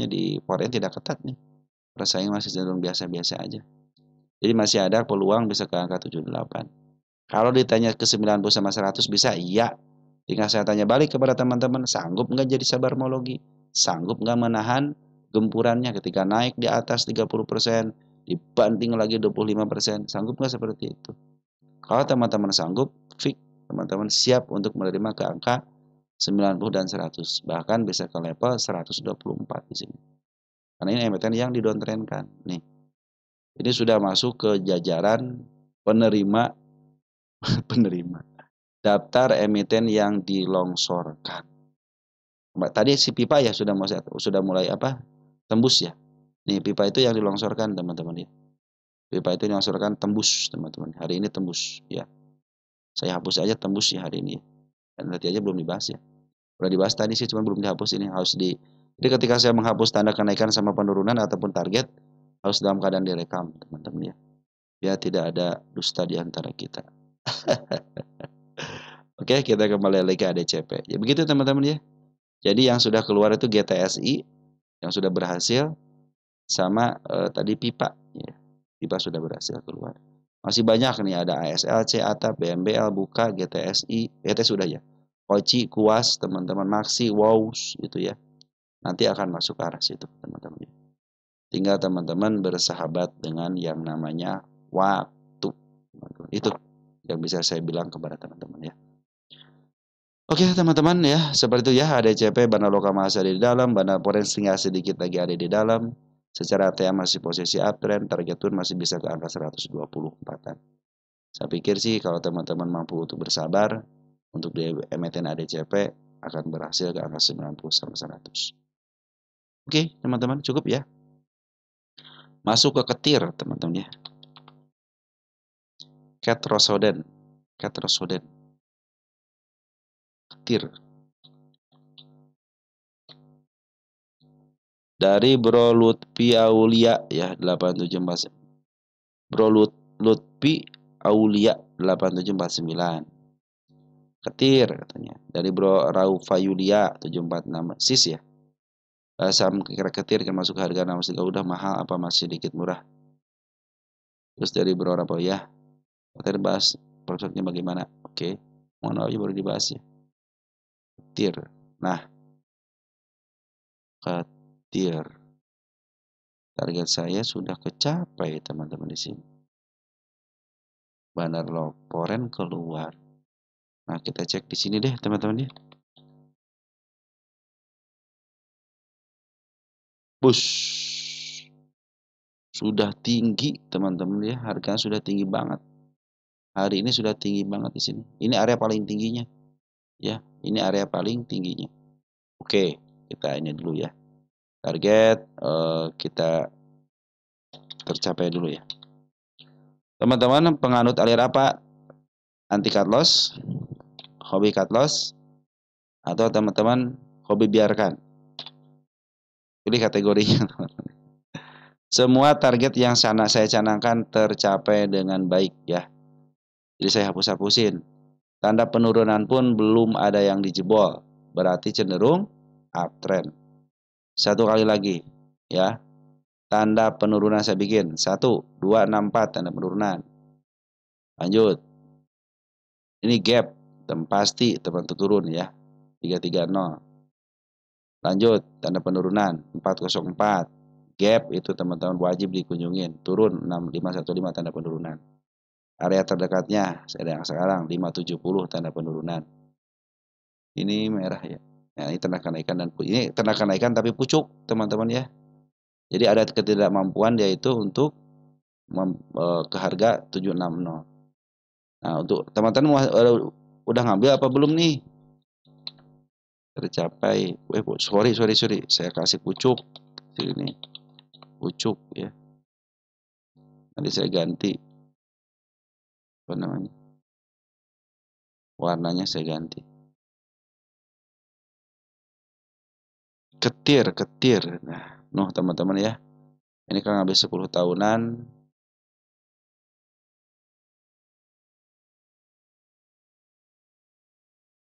di foreign tidak ketat nih. Persaingan masih cenderung biasa-biasa aja. Jadi masih ada peluang bisa ke angka 78. Kalau ditanya ke 90 sama 100 bisa? Iya. Tinggal saya tanya balik kepada teman-teman, sanggup nggak jadi sabarmologi? Sanggup nggak menahan gempurannya ketika naik di atas 30%, dibanting lagi 25%? Sanggup nggak seperti itu? Kalau teman-teman sanggup, fix teman-teman siap untuk menerima ke angka 90 dan 100. Bahkan bisa ke level 124 di sini. Karena ini emiten yang didowntrendkan. Nih. Ini sudah masuk ke jajaran penerima daftar emiten yang dilongsorkan. Tadi si pipa ya sudah mulai tembus ya. Nih pipa itu yang dilongsorkan teman-teman ya. Pipa itu dilongsorkan tembus teman-teman. Hari ini tembus ya. Saya hapus aja tembus ya hari ini. Dan nanti aja belum dibahas ya. Udah dibahas tadi sih cuma belum dihapus ini harus di. Jadi ketika saya menghapus tanda kenaikan sama penurunan ataupun target harus dalam keadaan direkam teman-teman ya. Biar tidak ada dusta di antara kita. Oke, kita kembali lagi ke ADCP. Ya begitu teman-teman ya. Jadi yang sudah keluar itu GTSI yang sudah berhasil sama tadi pipa ya. Pipa sudah berhasil keluar. Masih banyak nih ada ASLC, ATAP, BMBL, Buka, GTSI, sudah ya. Koci, Kuas, teman-teman Maxi, Wows gitu ya. Nanti akan masuk ke arah situ teman-teman. Tinggal teman-teman bersahabat dengan yang namanya waktu. Itu yang bisa saya bilang kepada teman-teman ya. Oke teman-teman ya, seperti itu ya, ADCP Banda Loka masih ada di dalam, Banda Forex tinggal sedikit lagi ada di dalam. Secara TM masih posisi uptrend, target turun masih bisa ke angka 124-an. Saya pikir sih kalau teman-teman mampu untuk bersabar, untuk di emiten ADCP akan berhasil ke angka 90 sampai 100. Oke teman-teman, cukup ya. Masuk ke ketir teman-teman ya. Ketrosoden. Ketir. Dari Bro Lutfi Aulia ya 8749. Bro Lutfi Aulia 8749. Ketir katanya. Dari Bro Raufa Yulia 746. Sis ya. Saham kira ketir kan masuk harga 63 udah mahal apa masih sedikit murah. Terus dari Bro Raufa ya. Kita bahas prospeknya bagaimana. Oke. Mohon aja baru dibahas ya. Ketir. Nah. Ketir. Target saya sudah kecapai teman-teman di sini. Bandar Loporen keluar. Nah, kita cek di sini deh, teman-teman ya. Push. Sudah tinggi, teman-teman ya. Harganya sudah tinggi banget. Hari ini sudah tinggi banget di sini. Ini area paling tingginya. Ya, ini area paling tingginya. Oke, kita ini dulu ya. Target kita tercapai dulu ya. Teman-teman penganut aliran apa? Anti cut loss, hobi cut loss, atau teman-teman hobi biarkan? Pilih kategorinya. Semua target yang saya canangkan tercapai dengan baik ya. Jadi saya hapus-hapusin. Tanda penurunan pun belum ada yang dijebol. Berarti cenderung uptrend. Satu kali lagi ya. Tanda penurunan saya bikin. 1, 2, 6, 4 tanda penurunan. Lanjut. Ini gap. Pasti teman turun ya. 330. Lanjut. Tanda penurunan. 404. Gap itu teman-teman wajib dikunjungin. Turun 6515 tanda penurunan. Area terdekatnya yang sekarang 570 tanda penurunan. Ini merah ya. Nah, ini tanda kenaikan dan ini tanda kenaikan tapi pucuk teman-teman ya. Jadi ada ketidakmampuan yaitu untuk ke harga 760. Nah, untuk teman-teman udah ngambil apa belum nih? Tercapai. Sorry. Saya kasih pucuk sini. Pucuk ya. Nanti saya ganti apa namanya? Warnanya saya ganti. Ketir. Nah, teman-teman ya. Ini kan ngambil 10 tahunan.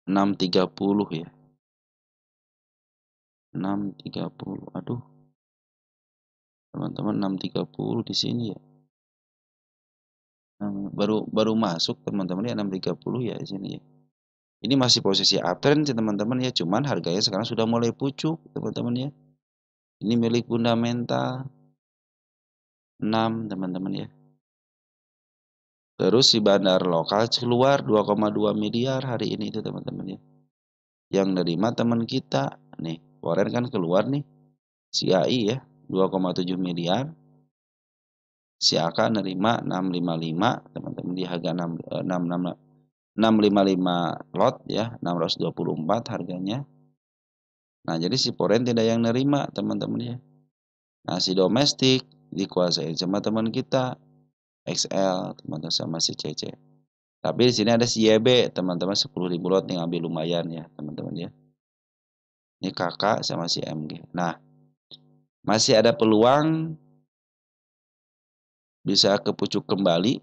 6.30 ya. 6.30. Aduh, teman-teman 6.30 di sini ya. Baru baru masuk teman-teman ya 6.30 ya di sini ya. Ini masih posisi uptrend sih teman-teman ya, cuman harganya sekarang sudah mulai pucuk teman-teman ya. Ini milik fundamental 6 teman-teman ya. Terus si bandar lokal keluar 2,2 miliar hari ini itu teman-teman ya. Yang nerima teman kita nih, Foren kan keluar nih. Si AI ya 2,7 miliar. Si AK nerima 655 teman-teman di harga 655 lot ya, 624 harganya. Nah, jadi si Foren tidak yang nerima teman-teman ya. Nah, si domestik dikuasai sama teman kita XL teman-teman sama si CC. Tapi di sini ada si YB teman-teman 10.000 lot yang ambil lumayan ya teman-teman ya. Ini kakak sama si MG. Nah, masih ada peluang bisa kepucuk kembali.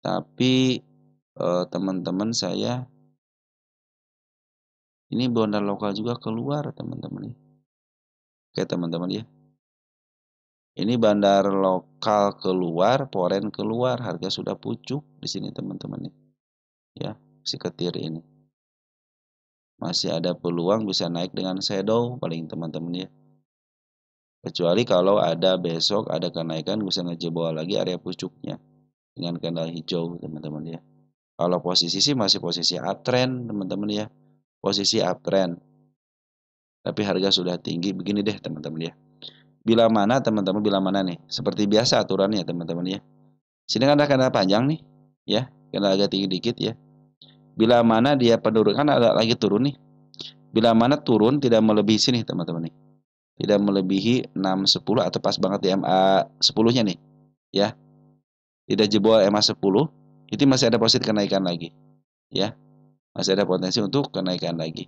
Tapi teman-teman saya ini bandar lokal juga keluar teman-teman ya. Oke teman-teman ya. Ini bandar lokal keluar, Foren keluar, harga sudah pucuk di sini teman-teman ya. Si ketir ini. Masih ada peluang bisa naik dengan shadow paling teman-teman ya. Kecuali kalau ada besok ada kenaikan bisa ngejebol lagi area pucuknya dengan candle hijau teman-teman ya. Kalau posisi sih masih posisi uptrend teman-teman ya. Posisi uptrend. Tapi harga sudah tinggi begini deh teman-teman ya. Bila mana teman-teman, bila mana nih? Seperti biasa aturannya teman-teman ya. Sini kan ada candle panjang nih ya. Candle agak tinggi dikit ya. Bila mana dia penurunan kan ada lagi turun nih. Bila mana turun tidak melebihi sini teman-teman nih. Tidak melebihi 610 atau pas banget di MA 10-nya nih ya. Tidak jebol MA 10, itu masih ada potensi kenaikan lagi ya. Masih ada potensi untuk kenaikan lagi.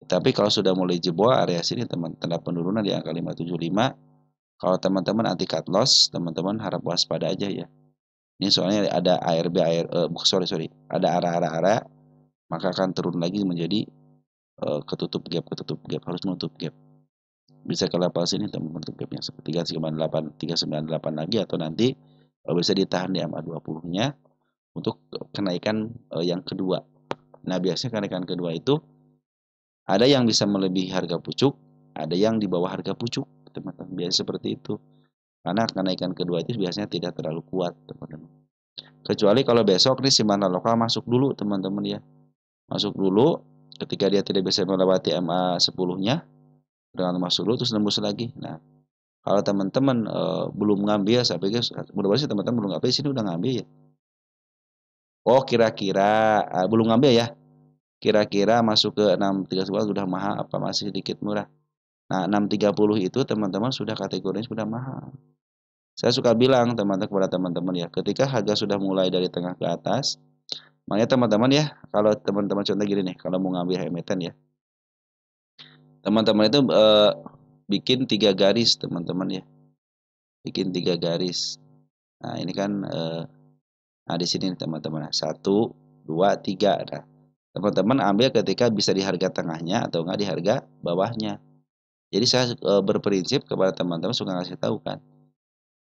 Tapi kalau sudah mulai jebol area sini teman tanda penurunan di angka 575, kalau teman-teman anti cut loss, teman-teman harap waspada aja ya. Ini soalnya ada ARB sorry, ada arah-arah maka akan turun lagi menjadi ketutup gap harus menutup gap. Bisa ke level sini teman-teman tutup gapnya 398 lagi atau nanti bisa ditahan di MA 20-nya untuk kenaikan yang kedua. Nah, biasanya kenaikan kedua itu ada yang bisa melebihi harga pucuk, ada yang di bawah harga pucuk, teman-teman. Biasanya seperti itu. Karena kenaikan kedua itu biasanya tidak terlalu kuat, teman-teman. Kecuali kalau besok nih si mana lokal masuk dulu, teman-teman ya. Masuk dulu, ketika dia tidak bisa melewati MA 10-nya, dengan masuk dulu terus nembus lagi. Nah, kalau teman-teman belum ngambil, saya pikir mudah-mudahan sih teman-teman belum ngambil, sini udah ngambil ya. Oh, kira-kira belum ngambil ya. Kira-kira masuk ke 630 sudah mahal apa masih sedikit murah. Nah, 630 itu teman-teman sudah kategorinya sudah mahal. Saya suka bilang teman-teman kepada teman-teman ya, ketika harga sudah mulai dari tengah ke atas, makanya teman-teman ya, kalau teman-teman contoh gini nih, kalau mau ngambil emiten ya, teman-teman itu bikin 3 garis teman-teman ya, bikin 3 garis. Nah ini kan, nah di sini teman-teman, 1, 2, 3. Nah, teman-teman ambil ketika bisa di harga tengahnya atau enggak di harga bawahnya. Jadi saya berprinsip kepada teman-teman suka ngasih tahu kan,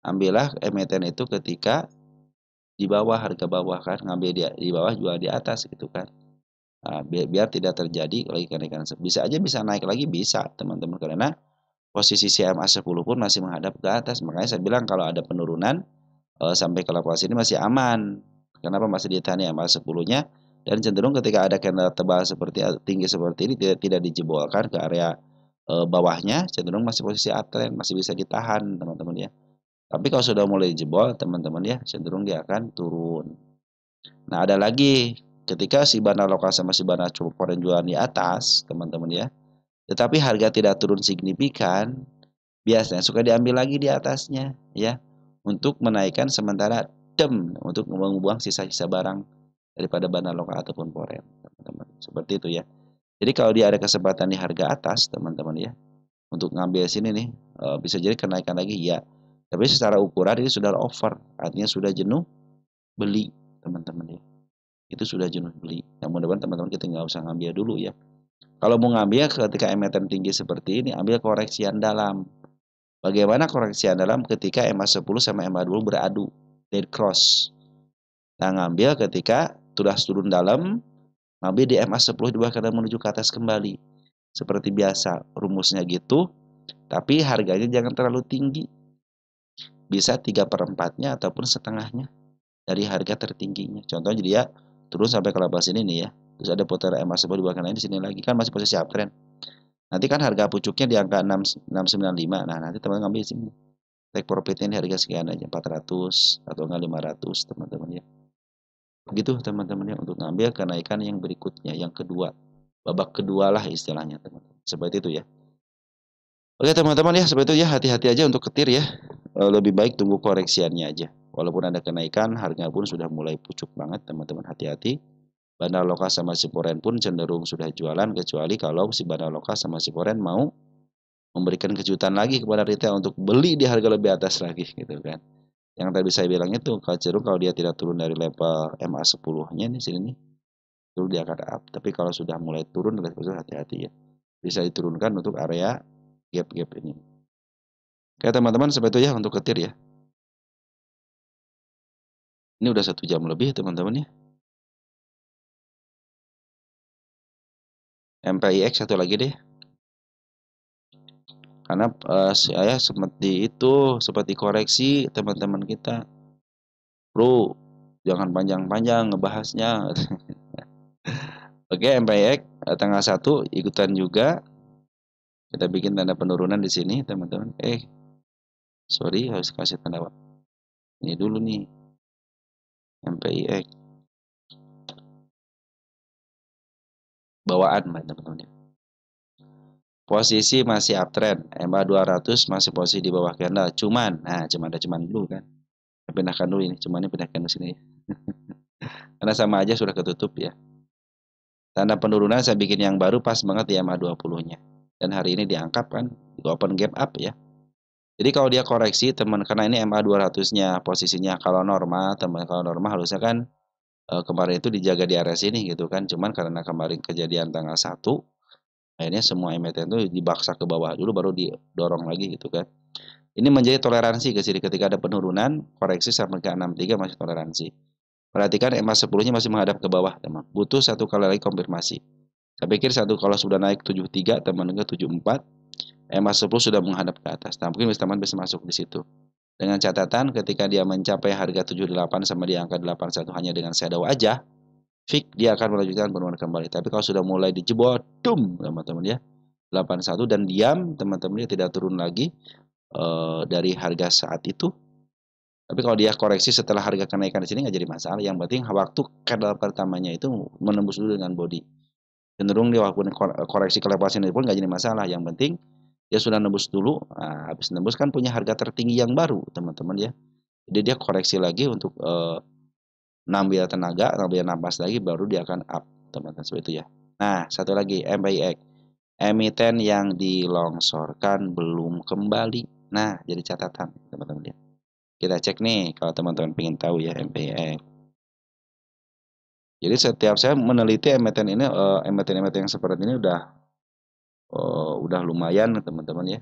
ambillah emiten itu ketika di bawah harga bawah kan, ngambil di bawah jual di atas gitu kan. Nah, biar tidak terjadi lagi kenaikan. Bisa aja bisa naik lagi bisa teman-teman karena posisi CMA 10 pun masih menghadap ke atas. Makanya saya bilang kalau ada penurunan sampai ke level sini masih aman. Kenapa masih ditahan MA 10-nya dan cenderung ketika ada candle tebal seperti tinggi seperti ini tidak dijebolkan ke area bawahnya, cenderung masih posisi uptrend, masih bisa ditahan teman-teman ya. Tapi kalau sudah mulai jebol teman-teman ya, cenderung dia akan turun. Nah, ada lagi ketika si bandar lokal sama si bandar foreign jualan di atas, teman-teman ya. Tetapi harga tidak turun signifikan, biasanya suka diambil lagi di atasnya ya untuk menaikkan sementara untuk membuang sisa-sisa barang daripada bandar lokal ataupun foreign, teman-teman. Seperti itu ya. Jadi kalau dia ada kesempatan di harga atas, teman-teman ya, untuk ngambil sini nih, bisa jadi kenaikan lagi ya. Tapi secara ukuran ini sudah over, artinya sudah jenuh beli teman-teman ya. Itu sudah jenuh beli. Nah, mudah-mudahan teman-teman kita nggak usah ngambil dulu ya. Kalau mau ngambil ketika emiten tinggi seperti ini, ambil koreksian dalam. Bagaimana koreksian dalam ketika MA10 sama MA20 beradu, dead cross. Nah, ngambil ketika sudah turun dalam, ngambil di MA10 dua kali menuju ke atas kembali. Seperti biasa, rumusnya gitu, tapi harganya jangan terlalu tinggi. Bisa 3/4-nya ataupun setengahnya dari harga tertingginya. Contohnya jadi ya turun sampai ke level sini nih ya. Terus ada putar MA10 dua kali di sini lagi kan masih posisi uptrend. Nanti kan harga pucuknya di angka 695. Nah, nanti teman-teman ngambil di sini. Take profitnya di harga sekian aja, 400 atau enggak 500 teman-teman ya. Begitu teman-teman ya untuk ngambil kenaikan yang berikutnya, yang kedua. Babak kedua lah istilahnya teman-teman. Seperti itu ya. Oke teman-teman ya, seperti itu ya, hati-hati aja untuk ketir ya. Lebih baik tunggu koreksiannya aja. Walaupun ada kenaikan, harga pun sudah mulai pucuk banget teman-teman, hati-hati. Bandar lokal sama si Foreign pun cenderung sudah jualan, kecuali kalau si bandar lokal sama si Foreign mau memberikan kejutan lagi kepada retail untuk beli di harga lebih atas lagi gitu kan. Yang tadi saya bilang itu kalau dia tidak turun dari level MA10-nya nih sini nih, dulu dia akan up. Tapi kalau sudah mulai turun dari situ hati-hati ya. Bisa diturunkan untuk area gap-gap ini. Oke teman-teman, seperti itu ya untuk ketir ya. Ini udah 1 jam lebih teman-teman ya. MPIX satu lagi deh. Karena saya sempat dikoreksi teman-teman kita. Bro, jangan panjang-panjang ngebahasnya. Oke, MPIX tanggal 1 ikutan juga. Kita bikin tanda penurunan di sini teman-teman. Sorry harus kasih tanda. Ini dulu nih. MPIX. Bawaan teman-teman. Posisi masih uptrend, MA200 masih posisi di bawah candle. Cuman ada cuman dulu kan. Pindahkan dulu ini, cuman ini pindahkan ke sini. Karena sama aja sudah ketutup ya. Tanda penurunan saya bikin yang baru pas banget di MA20-nya. Dan hari ini diangkat kan, di open gap up ya. Jadi kalau dia koreksi teman, karena ini MA200-nya posisinya kalau normal, teman kalau normal harusnya kan kemarin itu dijaga di area sini gitu kan. Cuman karena kemarin kejadian tanggal 1, akhirnya semua emiten itu dibaksa ke bawah dulu baru didorong lagi gitu kan. Ini menjadi toleransi ke sini ketika ada penurunan, koreksi sampai ke 63 masih toleransi. Perhatikan MA10-nya masih menghadap ke bawah, teman. Butuh satu kali lagi konfirmasi. Saya pikir kalau sudah naik 73, teman ke 74, MA10 sudah menghadap ke atas. Nah, mungkin teman bisa masuk di situ. Dengan catatan ketika dia mencapai harga 78 sama di angka 81 hanya dengan shadow aja, fix dia akan melanjutkan penurunan kembali. Tapi kalau sudah mulai dijebol, teman-teman ya, 81 dan diam, teman-teman tidak turun lagi dari harga saat itu. Tapi kalau dia koreksi setelah harga kenaikan di sini nggak jadi masalah. Yang penting waktu candle pertamanya itu menembus dulu dengan body. Cenderung dia walaupun koreksi ke level sini pun nggak jadi masalah. Yang penting dia sudah nembus dulu. Nah, habis nembus kan punya harga tertinggi yang baru, teman-teman ya. Jadi dia koreksi lagi untuk ngambil tenaga, ngambil napas lagi, baru dia akan up, teman-teman. Seperti itu ya. Nah, satu lagi MPIX. Emiten yang dilongsorkan belum kembali. Nah, jadi catatan, teman-teman ya. Kita cek nih kalau teman-teman ingin tahu ya MPIX. Jadi setiap saya meneliti emiten ini, emiten-emiten yang seperti ini udah lumayan teman-teman ya.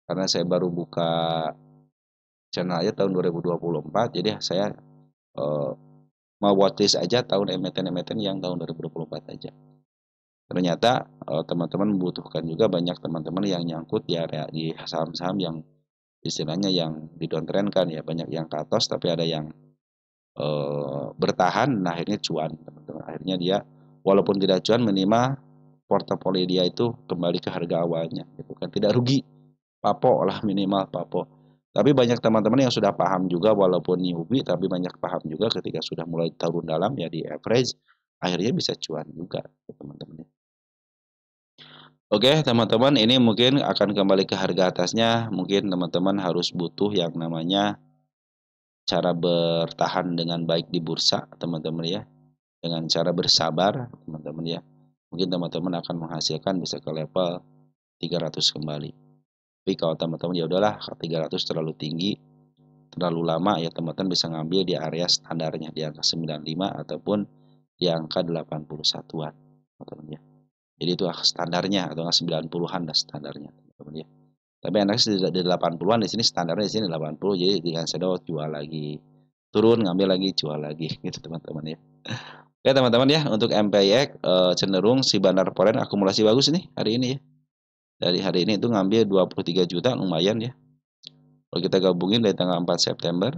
Karena saya baru buka channel aja tahun 2024, jadi saya mau watchlist aja tahun emiten-emiten yang tahun 2024 aja. Ternyata teman-teman membutuhkan juga banyak teman-teman yang nyangkut di area di saham-saham yang istilahnya yang didowntrendkan ya, banyak yang ke atas tapi ada yang bertahan, nah akhirnya cuan teman-teman. Akhirnya dia walaupun tidak cuan minimal portofolio dia itu kembali ke harga awalnya gitu kan, tidak rugi, papo lah minimal papo. Tapi banyak teman-teman yang sudah paham juga walaupun newbie, tapi banyak paham juga ketika sudah mulai turun dalam ya di average akhirnya bisa cuan juga teman-teman. Oke teman-teman, ini mungkin akan kembali ke harga atasnya. Mungkin teman-teman harus butuh yang namanya cara bertahan dengan baik di bursa teman-teman ya. Dengan cara bersabar teman-teman ya. Mungkin teman-teman akan menghasilkan bisa ke level 300 kembali. Tapi kalau teman-teman ya udahlah 300 terlalu tinggi, terlalu lama, ya teman-teman bisa ngambil di area standarnya di angka 95 ataupun di angka 81-an, teman-teman ya. Jadi itu standarnya atau 90-an lah standarnya, teman-teman ya. Tapi enaknya di 80-an, di sini standarnya di sini 80, jadi dengan shadow jual lagi. Turun ngambil lagi, jual lagi gitu teman-teman ya. Oke teman-teman ya, untuk MPX cenderung si Bandar Poren akumulasi bagus nih hari ini ya. Dari hari ini itu ngambil 23 juta, lumayan ya. Kalau kita gabungin dari tanggal 4 September,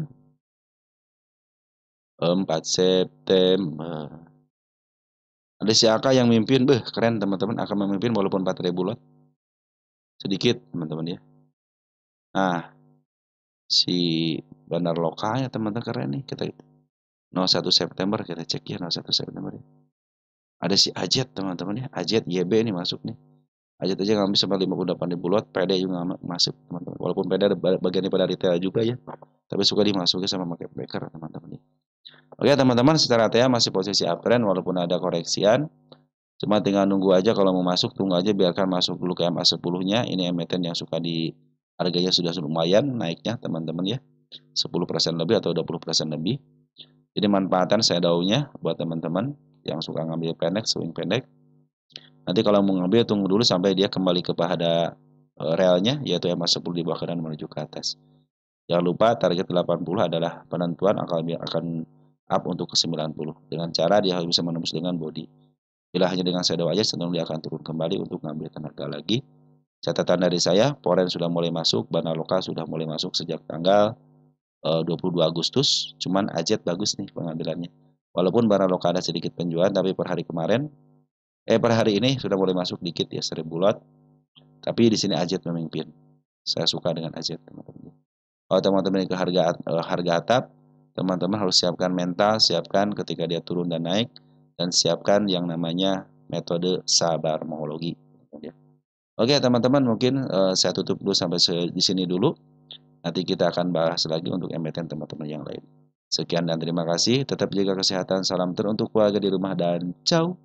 4 September. Ada si AK yang mimpin, keren teman-teman, akan memimpin walaupun 4.000 lot. Sedikit teman-teman ya. Nah, si Bandar Lokalnya teman-teman keren nih. Kita 01 September kita cek ya, 01 September ya. Ada si Ajet teman-teman ya, Ajet YB ini masuk nih. Ajet aja ngambil sampai 58.000 lot, PD juga masuk teman-teman. Walaupun PD ada bagian daripada retail juga ya, tapi suka dimasuki sama market maker teman-teman. Oke teman-teman, secara TA masih posisi uptrend walaupun ada koreksian. Cuma tinggal nunggu aja, kalau mau masuk tunggu aja, biarkan masuk dulu ke MA10-nya. Ini emiten yang suka di harganya sudah lumayan naiknya teman-teman ya. 10% lebih atau 20% lebih. Jadi manfaatan shadownya buat teman-teman yang suka ngambil pendek, swing pendek. Nanti kalau mau ngambil tunggu dulu sampai dia kembali kepada realnya, yaitu MA10 di bawah kanan menuju ke atas. Jangan lupa target 80 adalah penentuan akan up untuk ke 90 dengan cara dia bisa menembus dengan body. Bila hanya dengan shadow aja cenderung dia akan turun kembali untuk ngambil tenaga lagi. Catatan dari saya, Poren sudah mulai masuk, Bandar Lokal sudah mulai masuk sejak tanggal 22 Agustus. Cuman Ajet bagus nih pengambilannya. Walaupun Bandar Lokal ada sedikit penjualan, tapi per hari ini sudah mulai masuk dikit ya, 1000 lot. Tapi di sini Ajet memimpin. Saya suka dengan Ajet teman-teman. Kalau teman-teman ke harga atap, teman-teman harus siapkan mental, siapkan ketika dia turun dan naik, dan siapkan yang namanya metode sabarmologi. Oke teman-teman, mungkin saya tutup dulu sampai di sini dulu. Nanti kita akan bahas lagi untuk emiten teman-teman yang lain. Sekian dan terima kasih. Tetap jaga kesehatan. Salam teruntuk keluarga di rumah dan ciao.